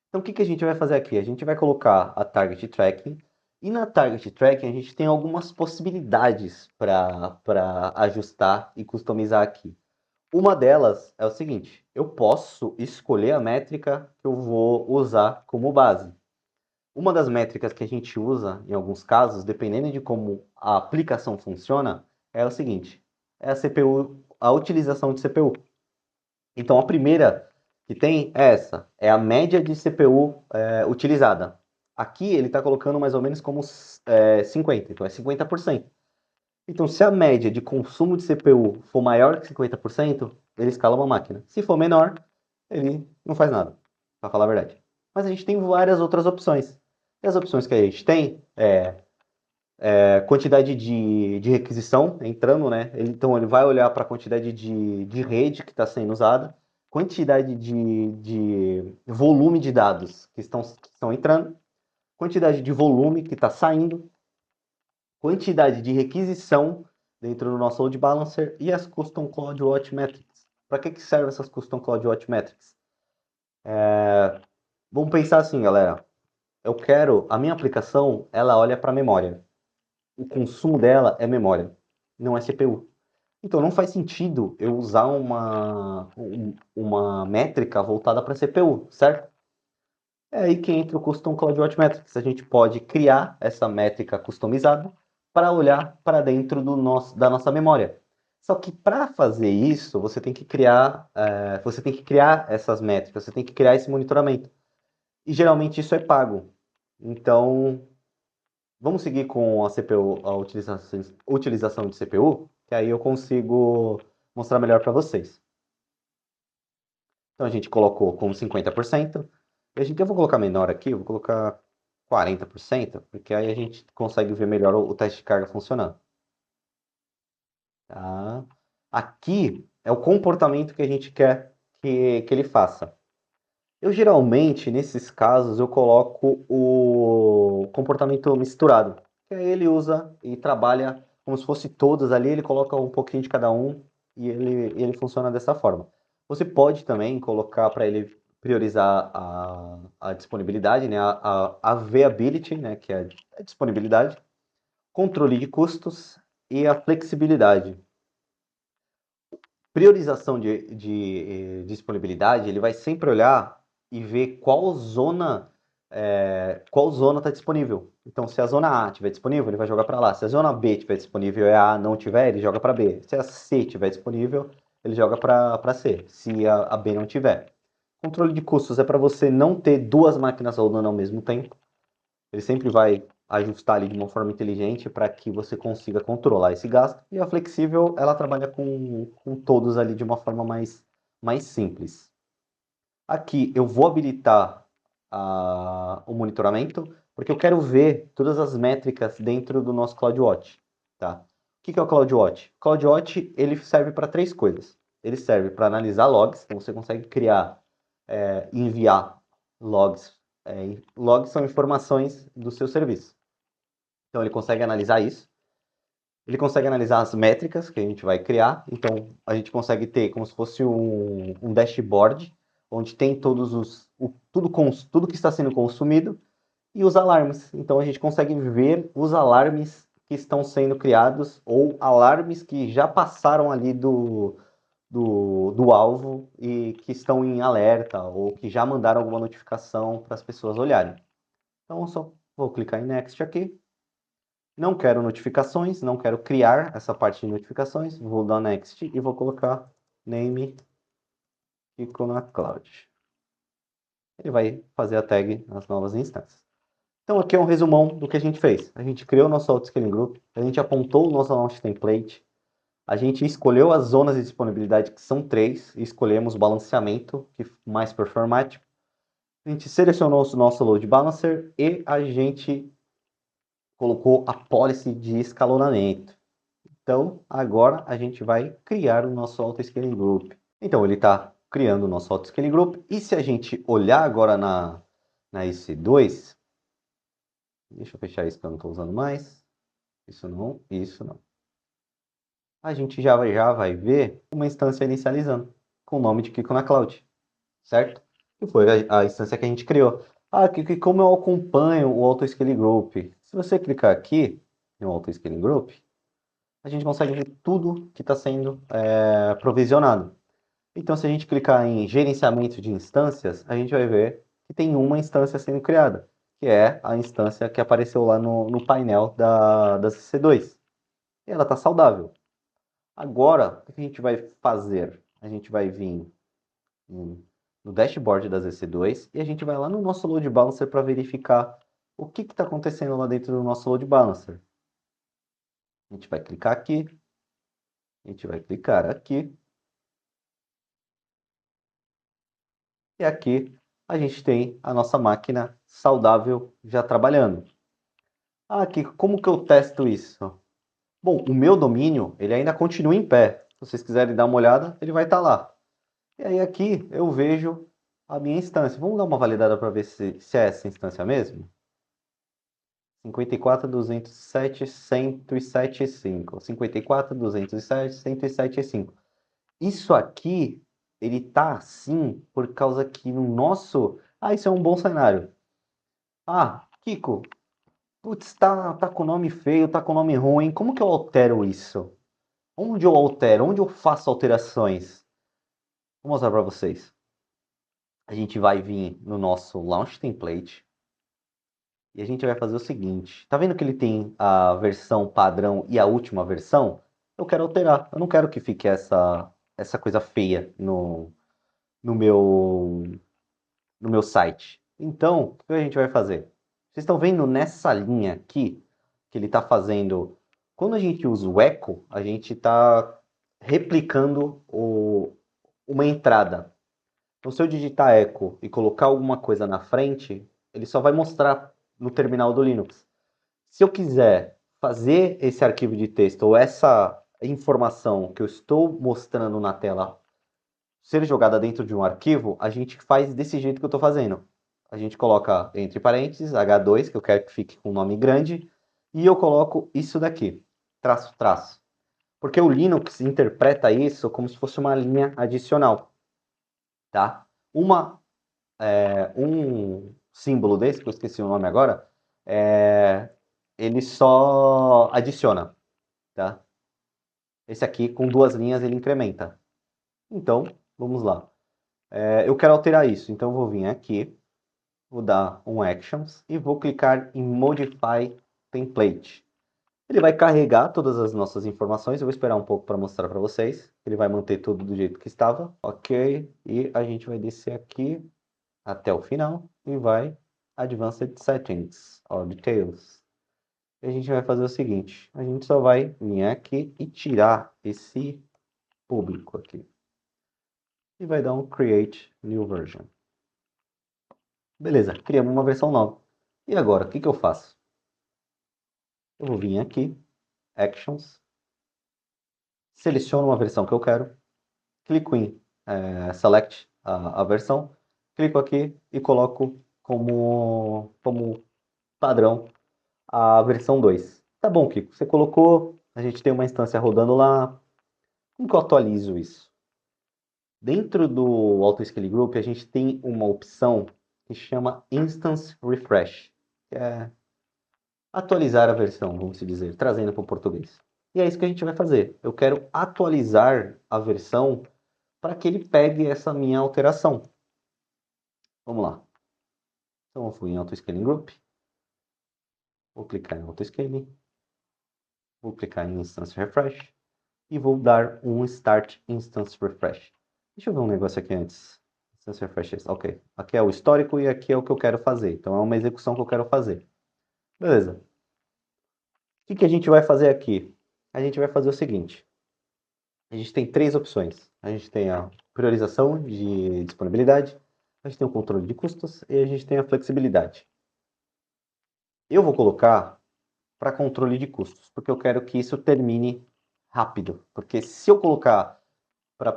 Então o que a gente vai fazer aqui? A gente vai colocar a Target Tracking, e na Target Tracking a gente tem algumas possibilidades para ajustar e customizar aqui. Uma delas é o seguinte, eu posso escolher a métrica que eu vou usar como base. Uma das métricas que a gente usa, em alguns casos, dependendo de como a aplicação funciona, é o seguinte, é a CPU, a utilização de CPU. Então, a primeira que tem é essa, é a média de CPU utilizada. Aqui ele está colocando mais ou menos como 50, então é 50%. Então, se a média de consumo de CPU for maior que 50%, ele escala uma máquina. Se for menor, ele não faz nada, para falar a verdade. Mas a gente tem várias outras opções. E as opções que a gente tem quantidade de requisição entrando, né? Então ele vai olhar para a quantidade de rede que está sendo usada, quantidade de volume de dados que estão entrando, quantidade de volume que está saindo, quantidade de requisição dentro do nosso load balancer e as custom cloud watch metrics. Para que servem essas custom cloud watch metrics? Vamos pensar assim, galera. A minha aplicação, ela olha para a memória. O consumo dela é memória, não é CPU. Então não faz sentido eu usar uma métrica voltada para CPU, certo? É aí que entra o Custom Cloud Watch Metrics. A gente pode criar essa métrica customizada para olhar para dentro da nossa memória. Só que para fazer isso, você tem que criar essas métricas, você tem que criar esse monitoramento. E geralmente isso é pago. Então, vamos seguir com a CPU, a utilização de CPU, que aí eu consigo mostrar melhor para vocês. Então a gente colocou como 50%. Eu vou colocar menor aqui, eu vou colocar 40%, porque aí a gente consegue ver melhor o teste de carga funcionando. Tá? Aqui é o comportamento que a gente quer que ele faça. Eu geralmente, nesses casos, eu coloco o comportamento misturado. Que aí ele usa e trabalha como se fosse todos ali, ele coloca um pouquinho de cada um e ele funciona dessa forma. Você pode também colocar para ele priorizar a disponibilidade, né? A availability, né? Que é a disponibilidade, controle de custos e a flexibilidade. Priorização de disponibilidade, ele vai sempre olhar e ver qual zona está disponível. Então, se a zona A estiver disponível, ele vai jogar para lá. Se a zona B estiver disponível e a A não tiver, ele joga para B. Se a C estiver disponível, ele joga para C, se a B não tiver. Controle de custos é para você não ter duas máquinas rodando ao mesmo tempo. Ele sempre vai ajustar ali de uma forma inteligente para que você consiga controlar esse gasto. E a flexível, ela trabalha com todos ali de uma forma mais simples. Aqui eu vou habilitar o monitoramento, porque eu quero ver todas as métricas dentro do nosso CloudWatch. Tá? O que é o CloudWatch? O CloudWatch ele serve para três coisas. Ele serve para analisar logs, então você consegue criar e enviar logs. Logs são informações do seu serviço. Então ele consegue analisar isso. Ele consegue analisar as métricas que a gente vai criar. Então a gente consegue ter como se fosse um dashboard, onde tem tudo que está sendo consumido e os alarmes. Então a gente consegue ver os alarmes que estão sendo criados ou alarmes que já passaram ali do alvo e que estão em alerta ou que já mandaram alguma notificação para as pessoas olharem. Então eu só vou clicar em Next aqui. Não quero notificações, não quero criar essa parte de notificações. Vou dar Next e vou colocar Name Kiko na Cloud. Ele vai fazer a tag nas novas instâncias. Então aqui é um resumão do que a gente fez. A gente criou o nosso Auto-Scaling Group, a gente apontou o nosso Launch Template, a gente escolheu as zonas de disponibilidade, que são 3, e escolhemos o balanceamento, que mais performático. A gente selecionou o nosso Load Balancer e a gente colocou a policy de escalonamento. Então, agora a gente vai criar o nosso Auto-Scaling Group. Então, ele está criando o nosso Auto-Scaling Group. E se a gente olhar agora na EC2, deixa eu fechar isso que eu não estou usando mais. Isso não, isso não. A gente já vai ver uma instância inicializando com o nome de Kiko na Cloud, certo? Que foi a instância que a gente criou. Ah, como eu acompanho o Auto-Scaling Group? Se você clicar aqui no Auto-Scaling Group, a gente consegue ver tudo que está sendo provisionado. Então, se a gente clicar em gerenciamento de instâncias, a gente vai ver que tem uma instância sendo criada, que é a instância que apareceu lá no painel da CC2. E ela está saudável. Agora, o que a gente vai fazer? A gente vai vir no dashboard da EC2 e a gente vai lá no nosso load balancer para verificar o que está acontecendo lá dentro do nosso load balancer. A gente vai clicar aqui, a gente vai clicar aqui, e aqui a gente tem a nossa máquina saudável já trabalhando. Aqui, como que eu testo isso? Bom, o meu domínio, ele ainda continua em pé. Se vocês quiserem dar uma olhada, ele vai estar lá. E aí aqui eu vejo a minha instância. Vamos dar uma validada para ver se é essa instância mesmo? 54.207.107.5. 54.207.107.5. Isso aqui, ele tá assim por causa que no nosso... Ah, isso é um bom cenário. Ah, Kiko, putz, tá com nome feio, tá com nome ruim. Como que eu altero isso? Onde eu altero? Onde eu faço alterações? Vou mostrar para vocês. A gente vai vir no nosso Launch Template e a gente vai fazer o seguinte. Tá vendo que ele tem a versão padrão e a última versão? Eu quero alterar. Eu não quero que fique essa coisa feia no meu, no meu site. Então, o que a gente vai fazer? Vocês estão vendo nessa linha aqui que ele está fazendo. Quando a gente usa o echo, a gente está replicando uma entrada. Então, se eu digitar echo e colocar alguma coisa na frente, ele só vai mostrar no terminal do Linux. Se eu quiser fazer esse arquivo de texto ou essa informação que eu estou mostrando na tela ser jogada dentro de um arquivo, a gente faz desse jeito que eu estou fazendo. A gente coloca entre parênteses H2, que eu quero que fique com um nome grande, e eu coloco isso daqui, traço, traço. Porque o Linux interpreta isso como se fosse uma linha adicional. Tá? Um símbolo desse, que eu esqueci o nome agora, ele só adiciona. Tá? Esse aqui, com duas linhas, ele incrementa. Então, vamos lá. Eu quero alterar isso, então eu vou vir aqui, vou dar um Actions e vou clicar em Modify Template. Ele vai carregar todas as nossas informações. Eu vou esperar um pouco para mostrar para vocês. Ele vai manter tudo do jeito que estava. Ok. E a gente vai descer aqui até o final e vai Advanced Settings, or Details. E a gente vai fazer o seguinte. A gente só vai vir aqui e tirar esse público aqui. E vai dar um Create New Version. Beleza, criamos uma versão nova. E agora, o que eu faço? Eu vou vir aqui, Actions, seleciono uma versão que eu quero, clico em Select a versão, clico aqui e coloco como padrão a versão 2. Tá bom, Kiko, você colocou, a gente tem uma instância rodando lá, como que eu atualizo isso? Dentro do AutoScale Group, a gente tem uma opção que chama Instance Refresh, que é atualizar a versão, vamos dizer, trazendo para o português. E é isso que a gente vai fazer. Eu quero atualizar a versão para que ele pegue essa minha alteração. Vamos lá. Então eu fui em AutoScaling Group, vou clicar em AutoScaling, vou clicar em Instance Refresh e vou dar um Start Instance Refresh. Deixa eu ver um negócio aqui antes. Instance Refresh, ok. Aqui é o histórico e aqui é o que eu quero fazer. Então é uma execução que eu quero fazer. Beleza. O que a gente vai fazer aqui? A gente vai fazer o seguinte. A gente tem três opções. A gente tem a priorização de disponibilidade, a gente tem o controle de custos e a gente tem a flexibilidade. Eu vou colocar para controle de custos, porque eu quero que isso termine rápido. Porque se eu colocar para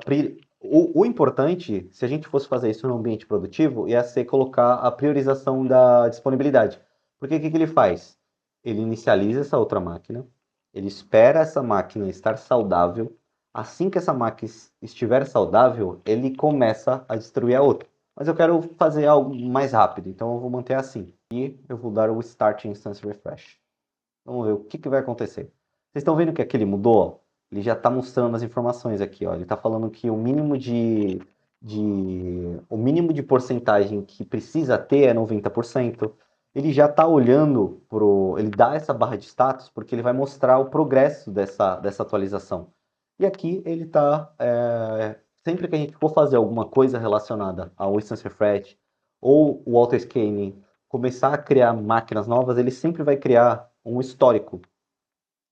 o importante, se a gente fosse fazer isso no ambiente produtivo, ia ser colocar a priorização da disponibilidade. Porque o que ele faz? Ele inicializa essa outra máquina, ele espera essa máquina estar saudável. Assim que essa máquina estiver saudável, ele começa a destruir a outra. Mas eu quero fazer algo mais rápido, então eu vou manter assim. E eu vou dar o Start Instance Refresh. Vamos ver o que vai acontecer. Vocês estão vendo que aqui ele mudou? Ele já está mostrando as informações aqui, ó. Ele está falando que o mínimo de porcentagem que precisa ter é 90%. Ele já está olhando ele dá essa barra de status porque ele vai mostrar o progresso dessa atualização. E aqui ele está sempre que a gente for fazer alguma coisa relacionada ao Instance Refresh ou o Auto-Scaling, começar a criar máquinas novas, ele sempre vai criar um histórico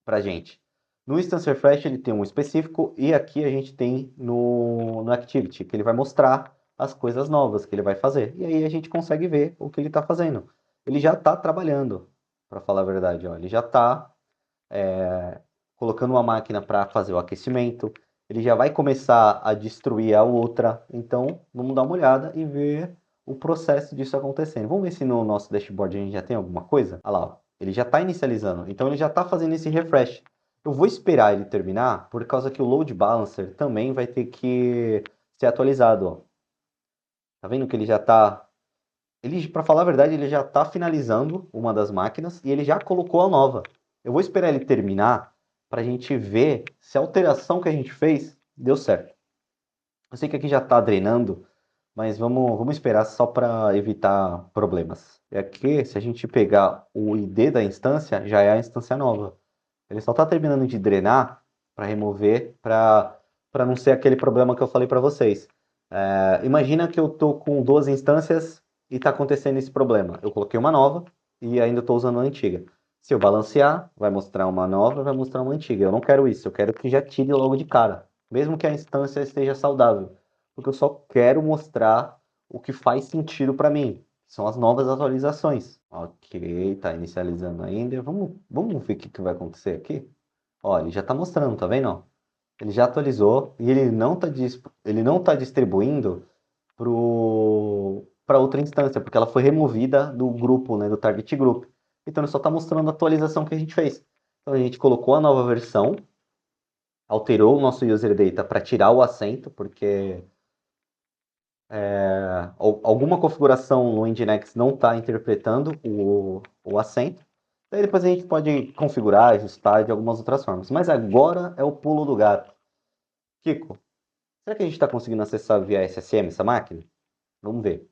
para a gente. No Instance Refresh ele tem um específico e aqui a gente tem no Activity, que ele vai mostrar as coisas novas que ele vai fazer. E aí a gente consegue ver o que ele está fazendo. Ele já está trabalhando, para falar a verdade. Ó. Ele já está colocando uma máquina para fazer o aquecimento. Ele já vai começar a destruir a outra. Então, vamos dar uma olhada e ver o processo disso acontecendo. Vamos ver se no nosso dashboard a gente já tem alguma coisa. Olha lá, ó. Ele já está inicializando. Então, ele já está fazendo esse refresh. Eu vou esperar ele terminar, por causa que o load balancer também vai ter que ser atualizado. Ó. Tá vendo que ele já está... Para falar a verdade, ele já está finalizando uma das máquinas e ele já colocou a nova. Eu vou esperar ele terminar para a gente ver se a alteração que a gente fez deu certo. Eu sei que aqui já está drenando, mas vamos esperar só para evitar problemas. E aqui, se a gente pegar o ID da instância, já é a instância nova. Ele só está terminando de drenar para remover, para não ser aquele problema que eu falei para vocês. Imagina que eu estou com duas instâncias e está acontecendo esse problema. Eu coloquei uma nova e ainda estou usando a antiga. Se eu balancear, vai mostrar uma nova, vai mostrar uma antiga. Eu não quero isso, eu quero que já tire logo de cara, mesmo que a instância esteja saudável, porque eu só quero mostrar o que faz sentido para mim. São as novas atualizações. Ok, está inicializando ainda. Vamos ver o que vai acontecer aqui. Ó, ele já está mostrando, tá vendo? Ele já atualizou e ele não tá distribuindo para outra instância, porque ela foi removida do grupo, né, do target group. Então ele só está mostrando a atualização que a gente fez. Então a gente colocou a nova versão, alterou o nosso user data para tirar o acento, porque alguma configuração no Nginx não está interpretando o acento. Daí depois a gente pode configurar, ajustar de algumas outras formas. Mas agora é o pulo do gato. Kiko, será que a gente está conseguindo acessar via SSM essa máquina? Vamos ver.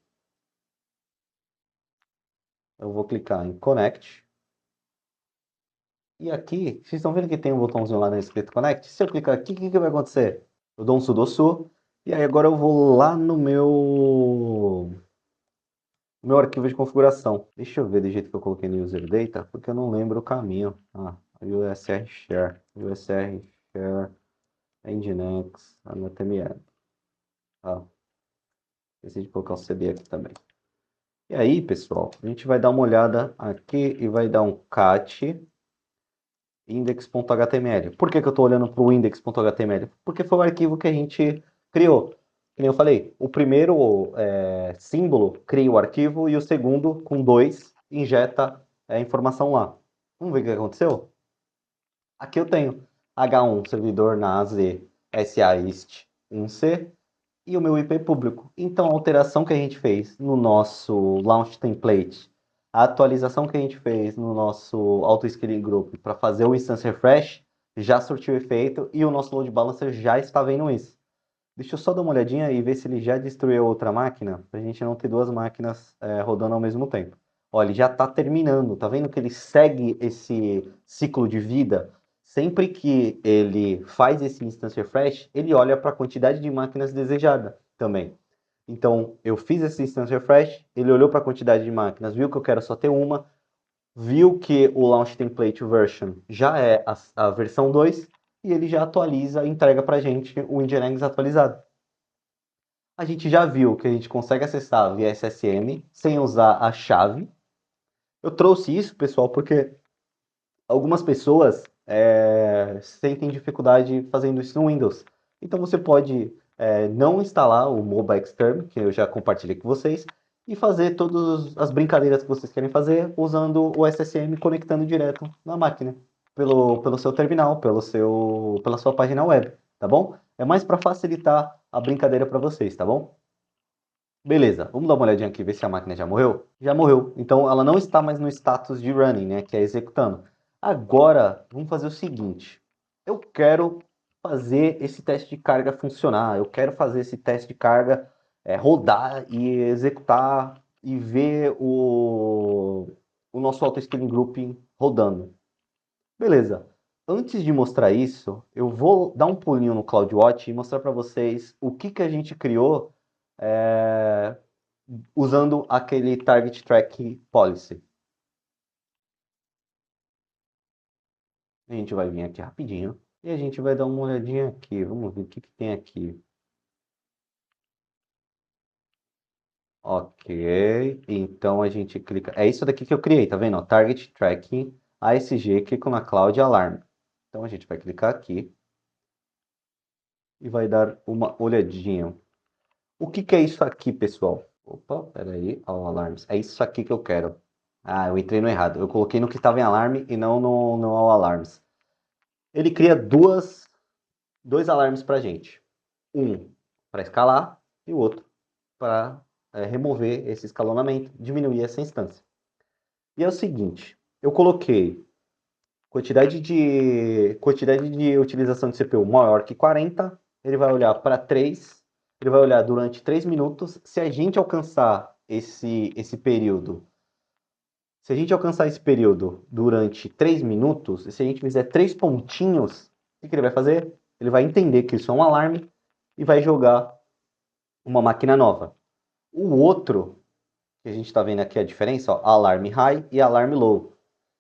Eu vou clicar em Connect. E aqui, vocês estão vendo que tem um botãozinho lá no escrito Connect? Se eu clicar aqui, o que vai acontecer? Eu dou um sudo su, e aí agora eu vou lá no meu arquivo de configuração. Deixa eu ver do jeito que eu coloquei no user data, porque eu não lembro o caminho. USR share, USR share, nginx, html. Esqueci de colocar o CD aqui também. E aí, pessoal, a gente vai dar uma olhada aqui e vai dar um cat index.html. Por que eu estou olhando para o index.html? Porque foi o arquivo que a gente criou. Como eu falei, o primeiro símbolo cria o arquivo e o segundo, com 2, injeta a informação lá. Vamos ver o que aconteceu? Aqui eu tenho H1 servidor NAS SAIST 1C e o meu IP público. Então a alteração que a gente fez no nosso launch template, a atualização que a gente fez no nosso auto-scaling group para fazer o instance refresh já surtiu efeito e o nosso load balancer já está vendo isso. Deixa eu só dar uma olhadinha e ver se ele já destruiu outra máquina, para a gente não ter duas máquinas rodando ao mesmo tempo. Olha, ele já está terminando, tá vendo que ele segue esse ciclo de vida? Sempre que ele faz esse instance refresh, ele olha para a quantidade de máquinas desejada também. Então, eu fiz esse instance refresh, ele olhou para a quantidade de máquinas, viu que eu quero só ter uma, viu que o launch template version já é a versão 2 e ele já atualiza e entrega para a gente o Nginx atualizado. A gente já viu que a gente consegue acessar via SSM sem usar a chave. Eu trouxe isso, pessoal, porque algumas pessoas sentem dificuldade fazendo isso no Windows. Então você pode não instalar o Mobile Xterm, que eu já compartilhei com vocês, e fazer todas as brincadeiras que vocês querem fazer usando o SSM conectando direto na máquina, pelo seu terminal, pela sua página web, tá bom? É mais para facilitar a brincadeira para vocês, tá bom? Beleza, vamos dar uma olhadinha aqui, ver se a máquina já morreu? Já morreu, então ela não está mais no status de running, né, que é executando. Agora, vamos fazer o seguinte, eu quero fazer esse teste de carga funcionar, eu quero fazer esse teste de carga rodar e executar e ver o nosso auto-scaling group rodando. Beleza, antes de mostrar isso, eu vou dar um pulinho no CloudWatch e mostrar para vocês o que a gente criou é, usando aquele Target Track Policy. A gente vai vir aqui rapidinho e a gente vai dar uma olhadinha aqui. Vamos ver o que tem aqui. Ok, então a gente clica. É isso daqui que eu criei, tá vendo? Target Tracking ASG, clico na Cloud Alarm. Então a gente vai clicar aqui e vai dar uma olhadinha. O que é isso aqui, pessoal? Opa, peraí, All Alarms. É isso aqui que eu quero. Ah, eu entrei no errado. Eu coloquei no que estava em alarme e não no All Alarms. Ele cria dois alarmes para gente. Um para escalar e o outro para remover esse escalonamento, diminuir essa instância. E é o seguinte, eu coloquei quantidade de utilização de CPU maior que 40, ele vai olhar para 3, ele vai olhar durante 3 minutos. Se a gente alcançar esse período, se a gente alcançar esse período durante 3 minutos, e se a gente fizer 3 pontinhos, o que ele vai fazer? Ele vai entender que isso é um alarme e vai jogar uma máquina nova. O outro, que a gente está vendo aqui a diferença, ó, alarme high e alarme low.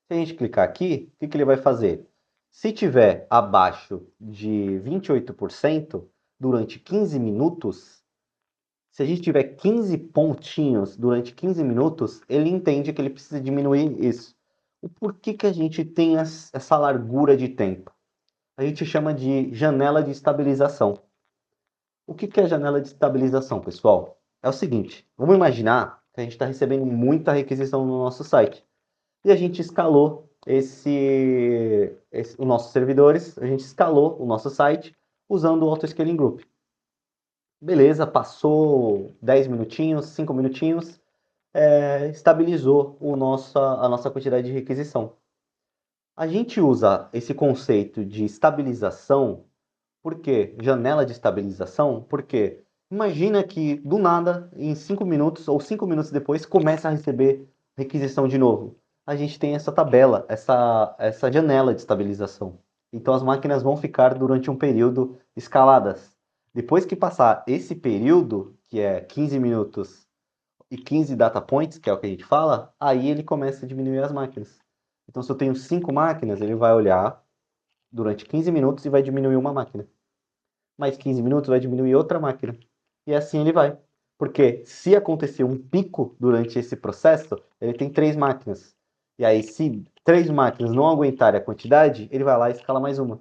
Se a gente clicar aqui, o que ele vai fazer? Se tiver abaixo de 28% durante 15 minutos, se a gente tiver 15 pontinhos durante 15 minutos, ele entende que ele precisa diminuir isso. O porquê que a gente tem essa largura de tempo? A gente chama de janela de estabilização. O que é janela de estabilização, pessoal? É o seguinte, vamos imaginar que a gente está recebendo muita requisição no nosso site. E a gente escalou os nossos servidores, a gente escalou o nosso site usando o Auto-Scaling Group. Beleza, passou 10 minutinhos, 5 minutinhos, estabilizou a nossa quantidade de requisição. A gente usa esse conceito de estabilização, por quê? Janela de estabilização, porque imagina que do nada, em 5 minutos ou 5 minutos depois, começa a receber requisição de novo. a gente tem essa tabela, essa janela de estabilização. Então as máquinas vão ficar durante um período escaladas. Depois que passar esse período, que é 15 minutos e 15 data points, que é o que a gente fala, aí ele começa a diminuir as máquinas. Então se eu tenho 5 máquinas, ele vai olhar durante 15 minutos e vai diminuir uma máquina. Mais 15 minutos vai diminuir outra máquina. E assim ele vai. Porque se acontecer um pico durante esse processo, ele tem 3 máquinas. E aí, se 3 máquinas não aguentarem a quantidade, ele vai lá e escala mais uma.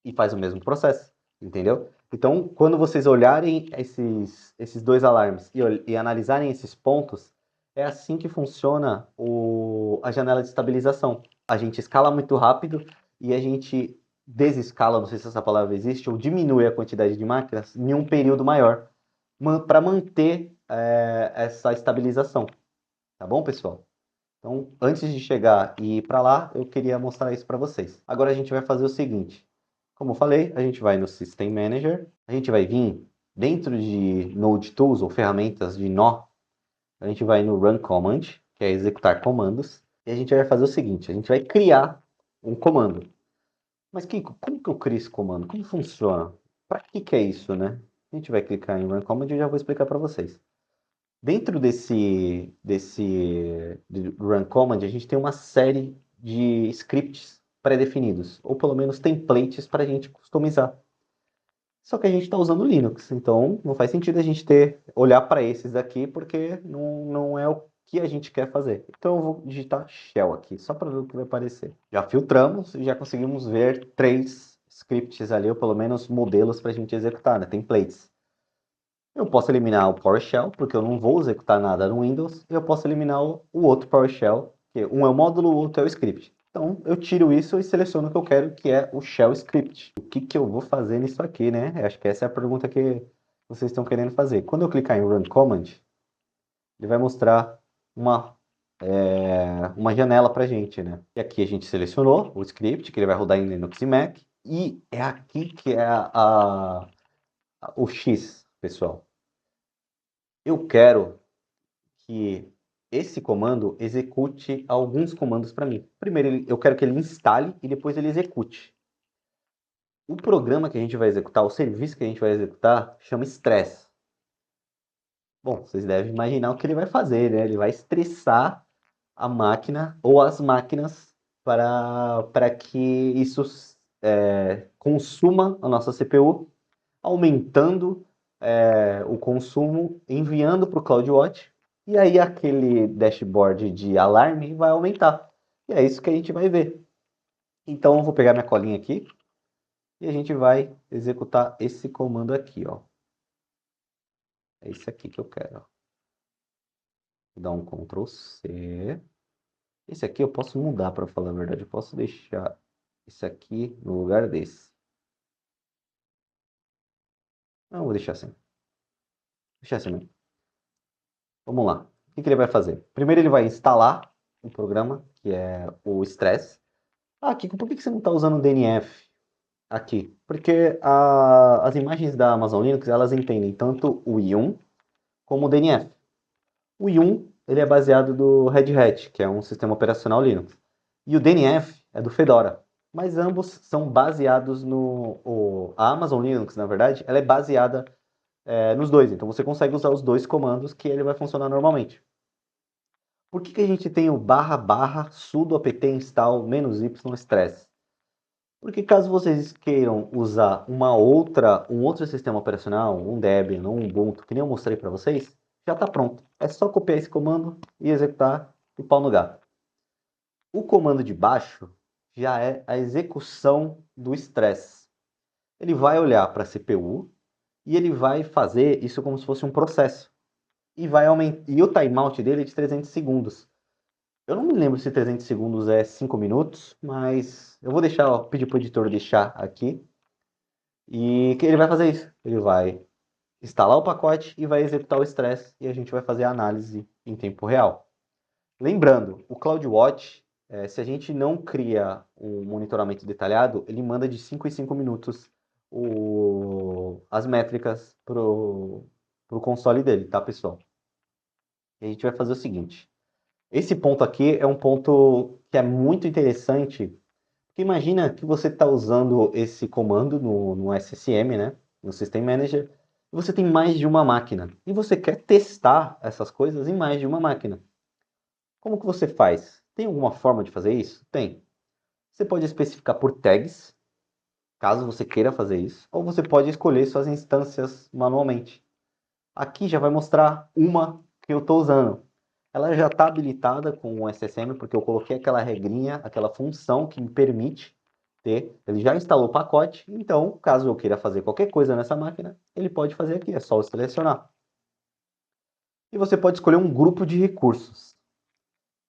E faz o mesmo processo. Entendeu? Então, quando vocês olharem esses dois alarmes e analisarem esses pontos, é assim que funciona a janela de estabilização. A gente escala muito rápido e a gente desescala, não sei se essa palavra existe, ou diminui a quantidade de máquinas em um período maior, para manter essa estabilização. Tá bom, pessoal? Então, antes de chegar e ir para lá, eu queria mostrar isso para vocês. Agora a gente vai fazer o seguinte. Como eu falei, a gente vai no System Manager, a gente vai vir dentro de Node Tools ou ferramentas de nó, a gente vai no Run Command, que é executar comandos, e a gente vai fazer o seguinte, a gente vai criar um comando. Mas Kiko, como que eu crio esse comando? Como funciona? Para que é isso, né? A gente vai clicar em Run Command e eu já vou explicar para vocês. Dentro desse Run Command, a gente tem uma série de scripts pré-definidos, ou pelo menos templates para a gente customizar. Só que a gente está usando Linux, então não faz sentido a gente olhar para esses daqui, porque não é o que a gente quer fazer. Então eu vou digitar shell aqui, só para ver o que vai aparecer. Já filtramos e já conseguimos ver 3 scripts ali, ou pelo menos modelos para a gente executar, né? Templates. Eu posso eliminar o PowerShell, porque eu não vou executar nada no Windows, e eu posso eliminar o outro PowerShell, que um é o módulo, o outro é o script. Então, eu tiro isso e seleciono o que eu quero, que é o Shell Script. O que eu vou fazer nisso aqui, né? Acho que essa é a pergunta que vocês estão querendo fazer. Quando eu clicar em Run Command, ele vai mostrar uma janela para a gente, né? E aqui a gente selecionou o script, que ele vai rodar em Linux e Mac, e é aqui que é o X, pessoal. Eu quero que esse comando execute alguns comandos para mim. Primeiro, eu quero que ele instale e depois ele execute. O programa que a gente vai executar, o serviço que a gente vai executar, chama Stress. Bom, vocês devem imaginar o que ele vai fazer, né? Ele vai estressar a máquina ou as máquinas para que isso consuma a nossa CPU, aumentando o consumo, enviando para o CloudWatch, e aí aquele dashboard de alarme vai aumentar. E é isso que a gente vai ver. Então eu vou pegar minha colinha aqui e a gente vai executar esse comando aqui, ó. É esse aqui que eu quero, ó. Vou dar um Ctrl C. Esse aqui eu posso mudar, para falar a verdade. Eu posso deixar esse aqui no lugar desse. Não, vou deixar assim. Deixar assim mesmo. Vamos lá. O que ele vai fazer? Primeiro ele vai instalar um programa, que é o Stress. Ah, Kiko, por que você não está usando o DNF aqui? Porque as imagens da Amazon Linux, elas entendem tanto o Yum como o DNF. O Yum, ele é baseado do Red Hat, que é um sistema operacional Linux. E o DNF é do Fedora. Mas ambos são baseados a Amazon Linux, na verdade, ela é baseada nos dois. Então você consegue usar os dois comandos que ele vai funcionar normalmente. Por que a gente tem o // sudo apt install -y stress? Porque caso vocês queiram usar um outro sistema operacional, um Debian, um Ubuntu, que nem eu mostrei para vocês, já está pronto. É só copiar esse comando e executar e pau no gato. O comando de baixo já é a execução do stress. Ele vai olhar para a CPU e ele vai fazer isso como se fosse um processo. E vai aumentar. E o timeout dele é de 300 segundos. Eu não me lembro se 300 segundos é 5 minutos, mas eu vou deixar, ó, pedir para o editor deixar aqui. E que ele vai fazer isso. Ele vai instalar o pacote e vai executar o stress e a gente vai fazer a análise em tempo real. Lembrando, o CloudWatch, se a gente não cria um monitoramento detalhado, ele manda de 5 em 5 minutos as métricas pro console dele, tá, pessoal? E a gente vai fazer o seguinte. Esse ponto aqui é um ponto que é muito interessante, porque imagina que você está usando esse comando no SSM, né? No System Manager, e você tem mais de uma máquina, e você quer testar essas coisas em mais de uma máquina. Como que você faz? Tem alguma forma de fazer isso? Tem. Você pode especificar por tags, caso você queira fazer isso, ou você pode escolher suas instâncias manualmente. Aqui já vai mostrar uma que eu estou usando. Ela já está habilitada com o SSM, porque eu coloquei aquela regrinha, aquela função que me permite ter. Ele já instalou o pacote, então, caso eu queira fazer qualquer coisa nessa máquina, ele pode fazer aqui, é só eu selecionar. E você pode escolher um grupo de recursos.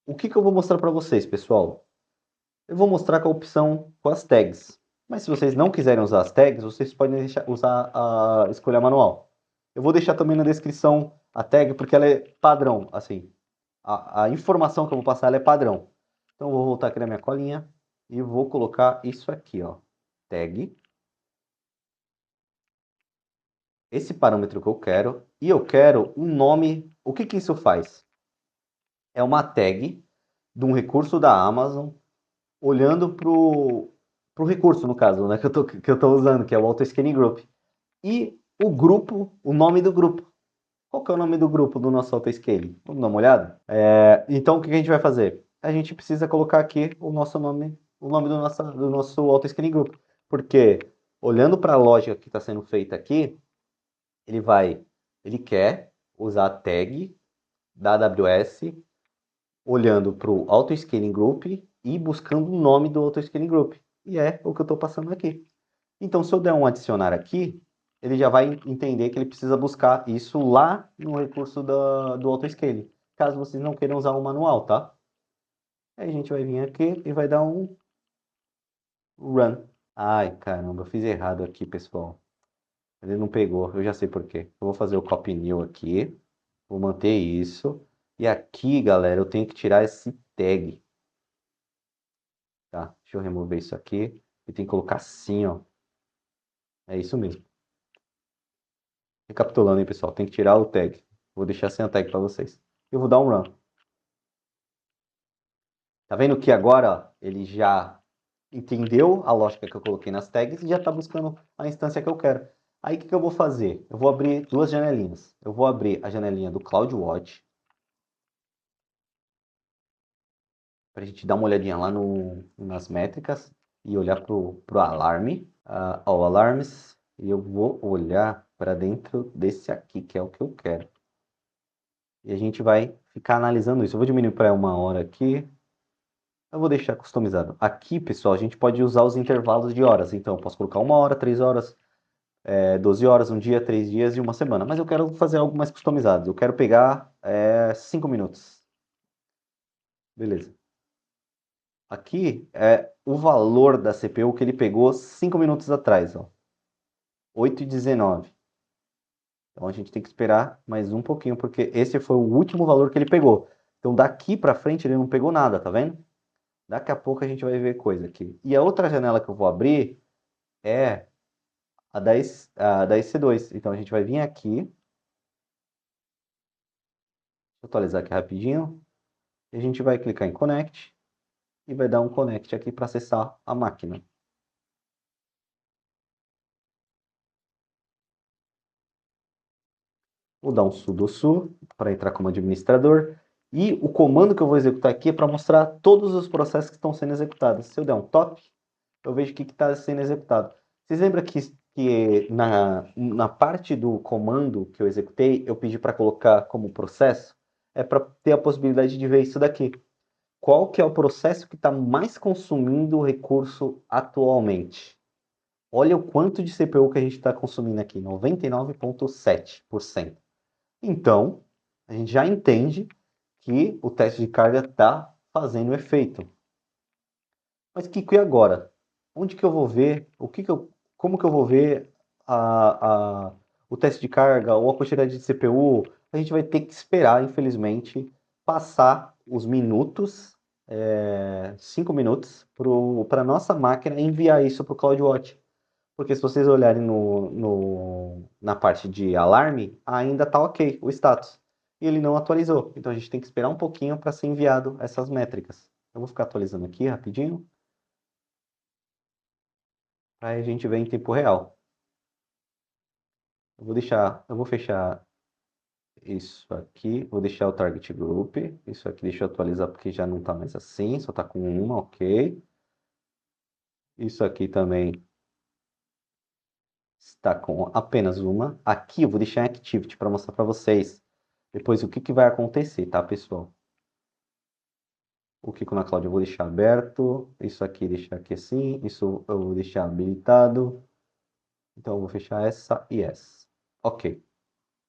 O que eu vou mostrar para vocês, pessoal? Eu vou mostrar com a opção com as tags. Mas se vocês não quiserem usar as tags, vocês podem usar a escolha manual. Eu vou deixar também na descrição a tag, porque ela é padrão, assim. A informação que eu vou passar ela é padrão. Então eu vou voltar aqui na minha colinha e vou colocar isso aqui, ó. Tag. Esse parâmetro que eu quero. E eu quero um nome. O que que isso faz? É uma tag de um recurso da Amazon olhando pro recurso, no caso, né, que eu tô usando, que é o Auto Scaling Group. E o grupo, o nome do grupo. Qual que é o nome do grupo do nosso Auto Scaling? Vamos dar uma olhada? Então, o que a gente vai fazer? A gente precisa colocar aqui o nosso nome, o nome do nosso Auto Scaling Group. Porque, olhando para a lógica que está sendo feita aqui, ele quer usar a tag da AWS olhando para o Auto Scaling Group e buscando o nome do Auto Scaling Group. E é o que eu estou passando aqui. Então, se eu der um adicionar aqui, ele já vai entender que ele precisa buscar isso lá no recurso do Auto Scaling. Caso vocês não queiram usar o manual, tá? Aí a gente vai vir aqui e vai dar um run. Ai, caramba, eu fiz errado aqui, pessoal. Ele não pegou, eu já sei por quê. Eu vou fazer o copy new aqui, vou manter isso. E aqui, galera, eu tenho que tirar esse tag. Tá, deixa eu remover isso aqui. E tem que colocar assim, ó. É isso mesmo. Recapitulando, hein, pessoal. Tem que tirar o tag. Vou deixar sem a tag para vocês. Eu vou dar um run. Tá vendo que agora ó, ele já entendeu a lógica que eu coloquei nas tags e já está buscando a instância que eu quero. Aí o que eu vou fazer? Eu vou abrir duas janelinhas. Eu vou abrir a janelinha do CloudWatch para a gente dar uma olhadinha lá nas métricas e olhar para o alarme, ao alarmes, e eu vou olhar para dentro desse aqui, que é o que eu quero. E a gente vai ficar analisando isso. Eu vou diminuir para 1 hora aqui. Eu vou deixar customizado. Aqui, pessoal, a gente pode usar os intervalos de horas. Então, eu posso colocar 1 hora, 3 horas, 12 horas, um dia, 3 dias e uma semana. Mas eu quero fazer algo mais customizado. Eu quero pegar 5 minutos. Beleza. Aqui é o valor da CPU que ele pegou 5 minutos atrás, ó. 8h19. Então a gente tem que esperar mais um pouquinho, porque esse foi o último valor que ele pegou. Então daqui para frente ele não pegou nada, tá vendo? Daqui a pouco a gente vai ver coisa aqui. E a outra janela que eu vou abrir é a da EC2. Então a gente vai vir aqui, deixa eu atualizar aqui rapidinho, e a gente vai clicar em Connect e vai dar um Connect aqui para acessar a máquina. Vou dar um sudo su para entrar como administrador. E o comando que eu vou executar aqui é para mostrar todos os processos que estão sendo executados. Se eu der um top, eu vejo o que está sendo executado. Vocês lembram que na parte do comando que eu executei, eu pedi para colocar como processo? É para ter a possibilidade de ver isso daqui. Qual que é o processo que está mais consumindo o recurso atualmente? Olha o quanto de CPU que a gente está consumindo aqui, 99,7%. Então, a gente já entende que o teste de carga está fazendo efeito. Mas Kiko, e agora? Onde que eu vou ver? Como que eu vou ver o teste de carga ou a quantidade de CPU? A gente vai ter que esperar, infelizmente, passar os minutos, 5 minutos, para a nossa máquina enviar isso para o CloudWatch. Porque se vocês olharem na parte de alarme, ainda está ok o status. e ele não atualizou. Então a gente tem que esperar um pouquinho para ser enviado essas métricas. Eu vou ficar atualizando aqui rapidinho, para a gente ver em tempo real. Eu vou fechar isso aqui, vou deixar o target group. Isso aqui deixa eu atualizar porque já não está mais assim, só está com uma, ok. Isso aqui também está com apenas uma. Aqui eu vou deixar em Activity para mostrar para vocês depois o que, que vai acontecer, tá, pessoal? O Kiko na Cloud eu vou deixar aberto. Isso aqui deixar aqui assim. Isso eu vou deixar habilitado. Então eu vou fechar essa e essa. Ok,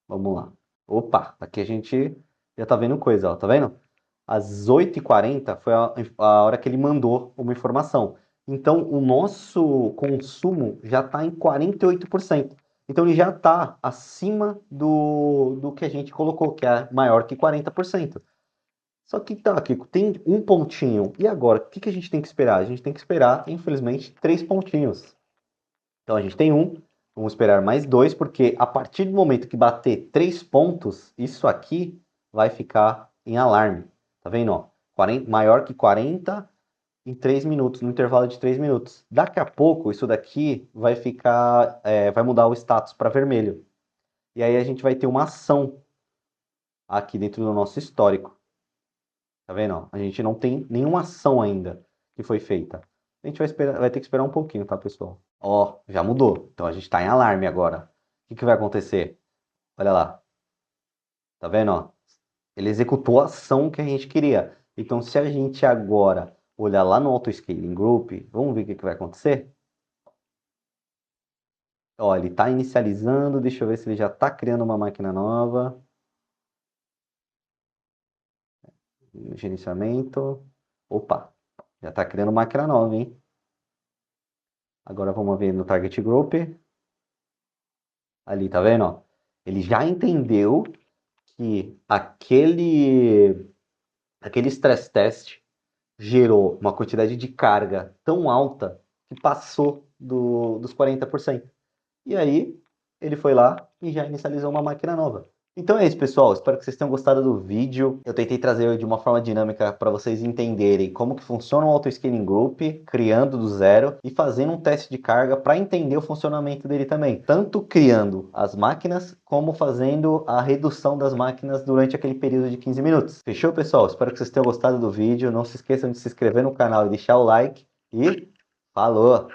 vamos lá. Opa, aqui a gente já tá vendo coisa, ó, tá vendo? Às 8h40 foi a hora que ele mandou uma informação. Então, o nosso consumo já está em 48%. Então, ele já está acima do que a gente colocou, que é maior que 40%. Só que tá, Kiko, tem um pontinho. E agora, o que que a gente tem que esperar? A gente tem que esperar, infelizmente, 3 pontinhos. Então, a gente tem um, vamos esperar mais dois, porque a partir do momento que bater 3 pontos, isso aqui vai ficar em alarme. Tá vendo? Ó? 40, maior que 40 em 3 minutos, no intervalo de 3 minutos. Daqui a pouco, isso daqui vai ficar, vai mudar o status para vermelho. E aí a gente vai ter uma ação aqui dentro do nosso histórico. Tá vendo? A gente não tem nenhuma ação ainda que foi feita. A gente vai ter que esperar um pouquinho, tá, pessoal? Ó, já mudou. Então a gente tá em alarme agora. O que que vai acontecer? Olha lá. Tá vendo, ó? Ele executou a ação que a gente queria. Então, se a gente agora olhar lá no Auto Scaling Group, vamos ver o que que vai acontecer? Ó, ele tá inicializando. Deixa eu ver se ele já tá criando uma máquina nova. Gerenciamento. Opa, já tá criando máquina nova, hein? Agora vamos ver no Target Group. Ali, tá vendo? Ó? Ele já entendeu que aquele stress test gerou uma quantidade de carga tão alta que passou dos 40%. E aí, ele foi lá e já inicializou uma máquina nova. Então é isso, pessoal. Espero que vocês tenham gostado do vídeo. Eu tentei trazer de uma forma dinâmica para vocês entenderem como que funciona o Auto-Scaling Group, criando do zero e fazendo um teste de carga para entender o funcionamento dele também. Tanto criando as máquinas, como fazendo a redução das máquinas durante aquele período de 15 minutos. Fechou, pessoal? Espero que vocês tenham gostado do vídeo. Não se esqueçam de se inscrever no canal e deixar o like. E falou!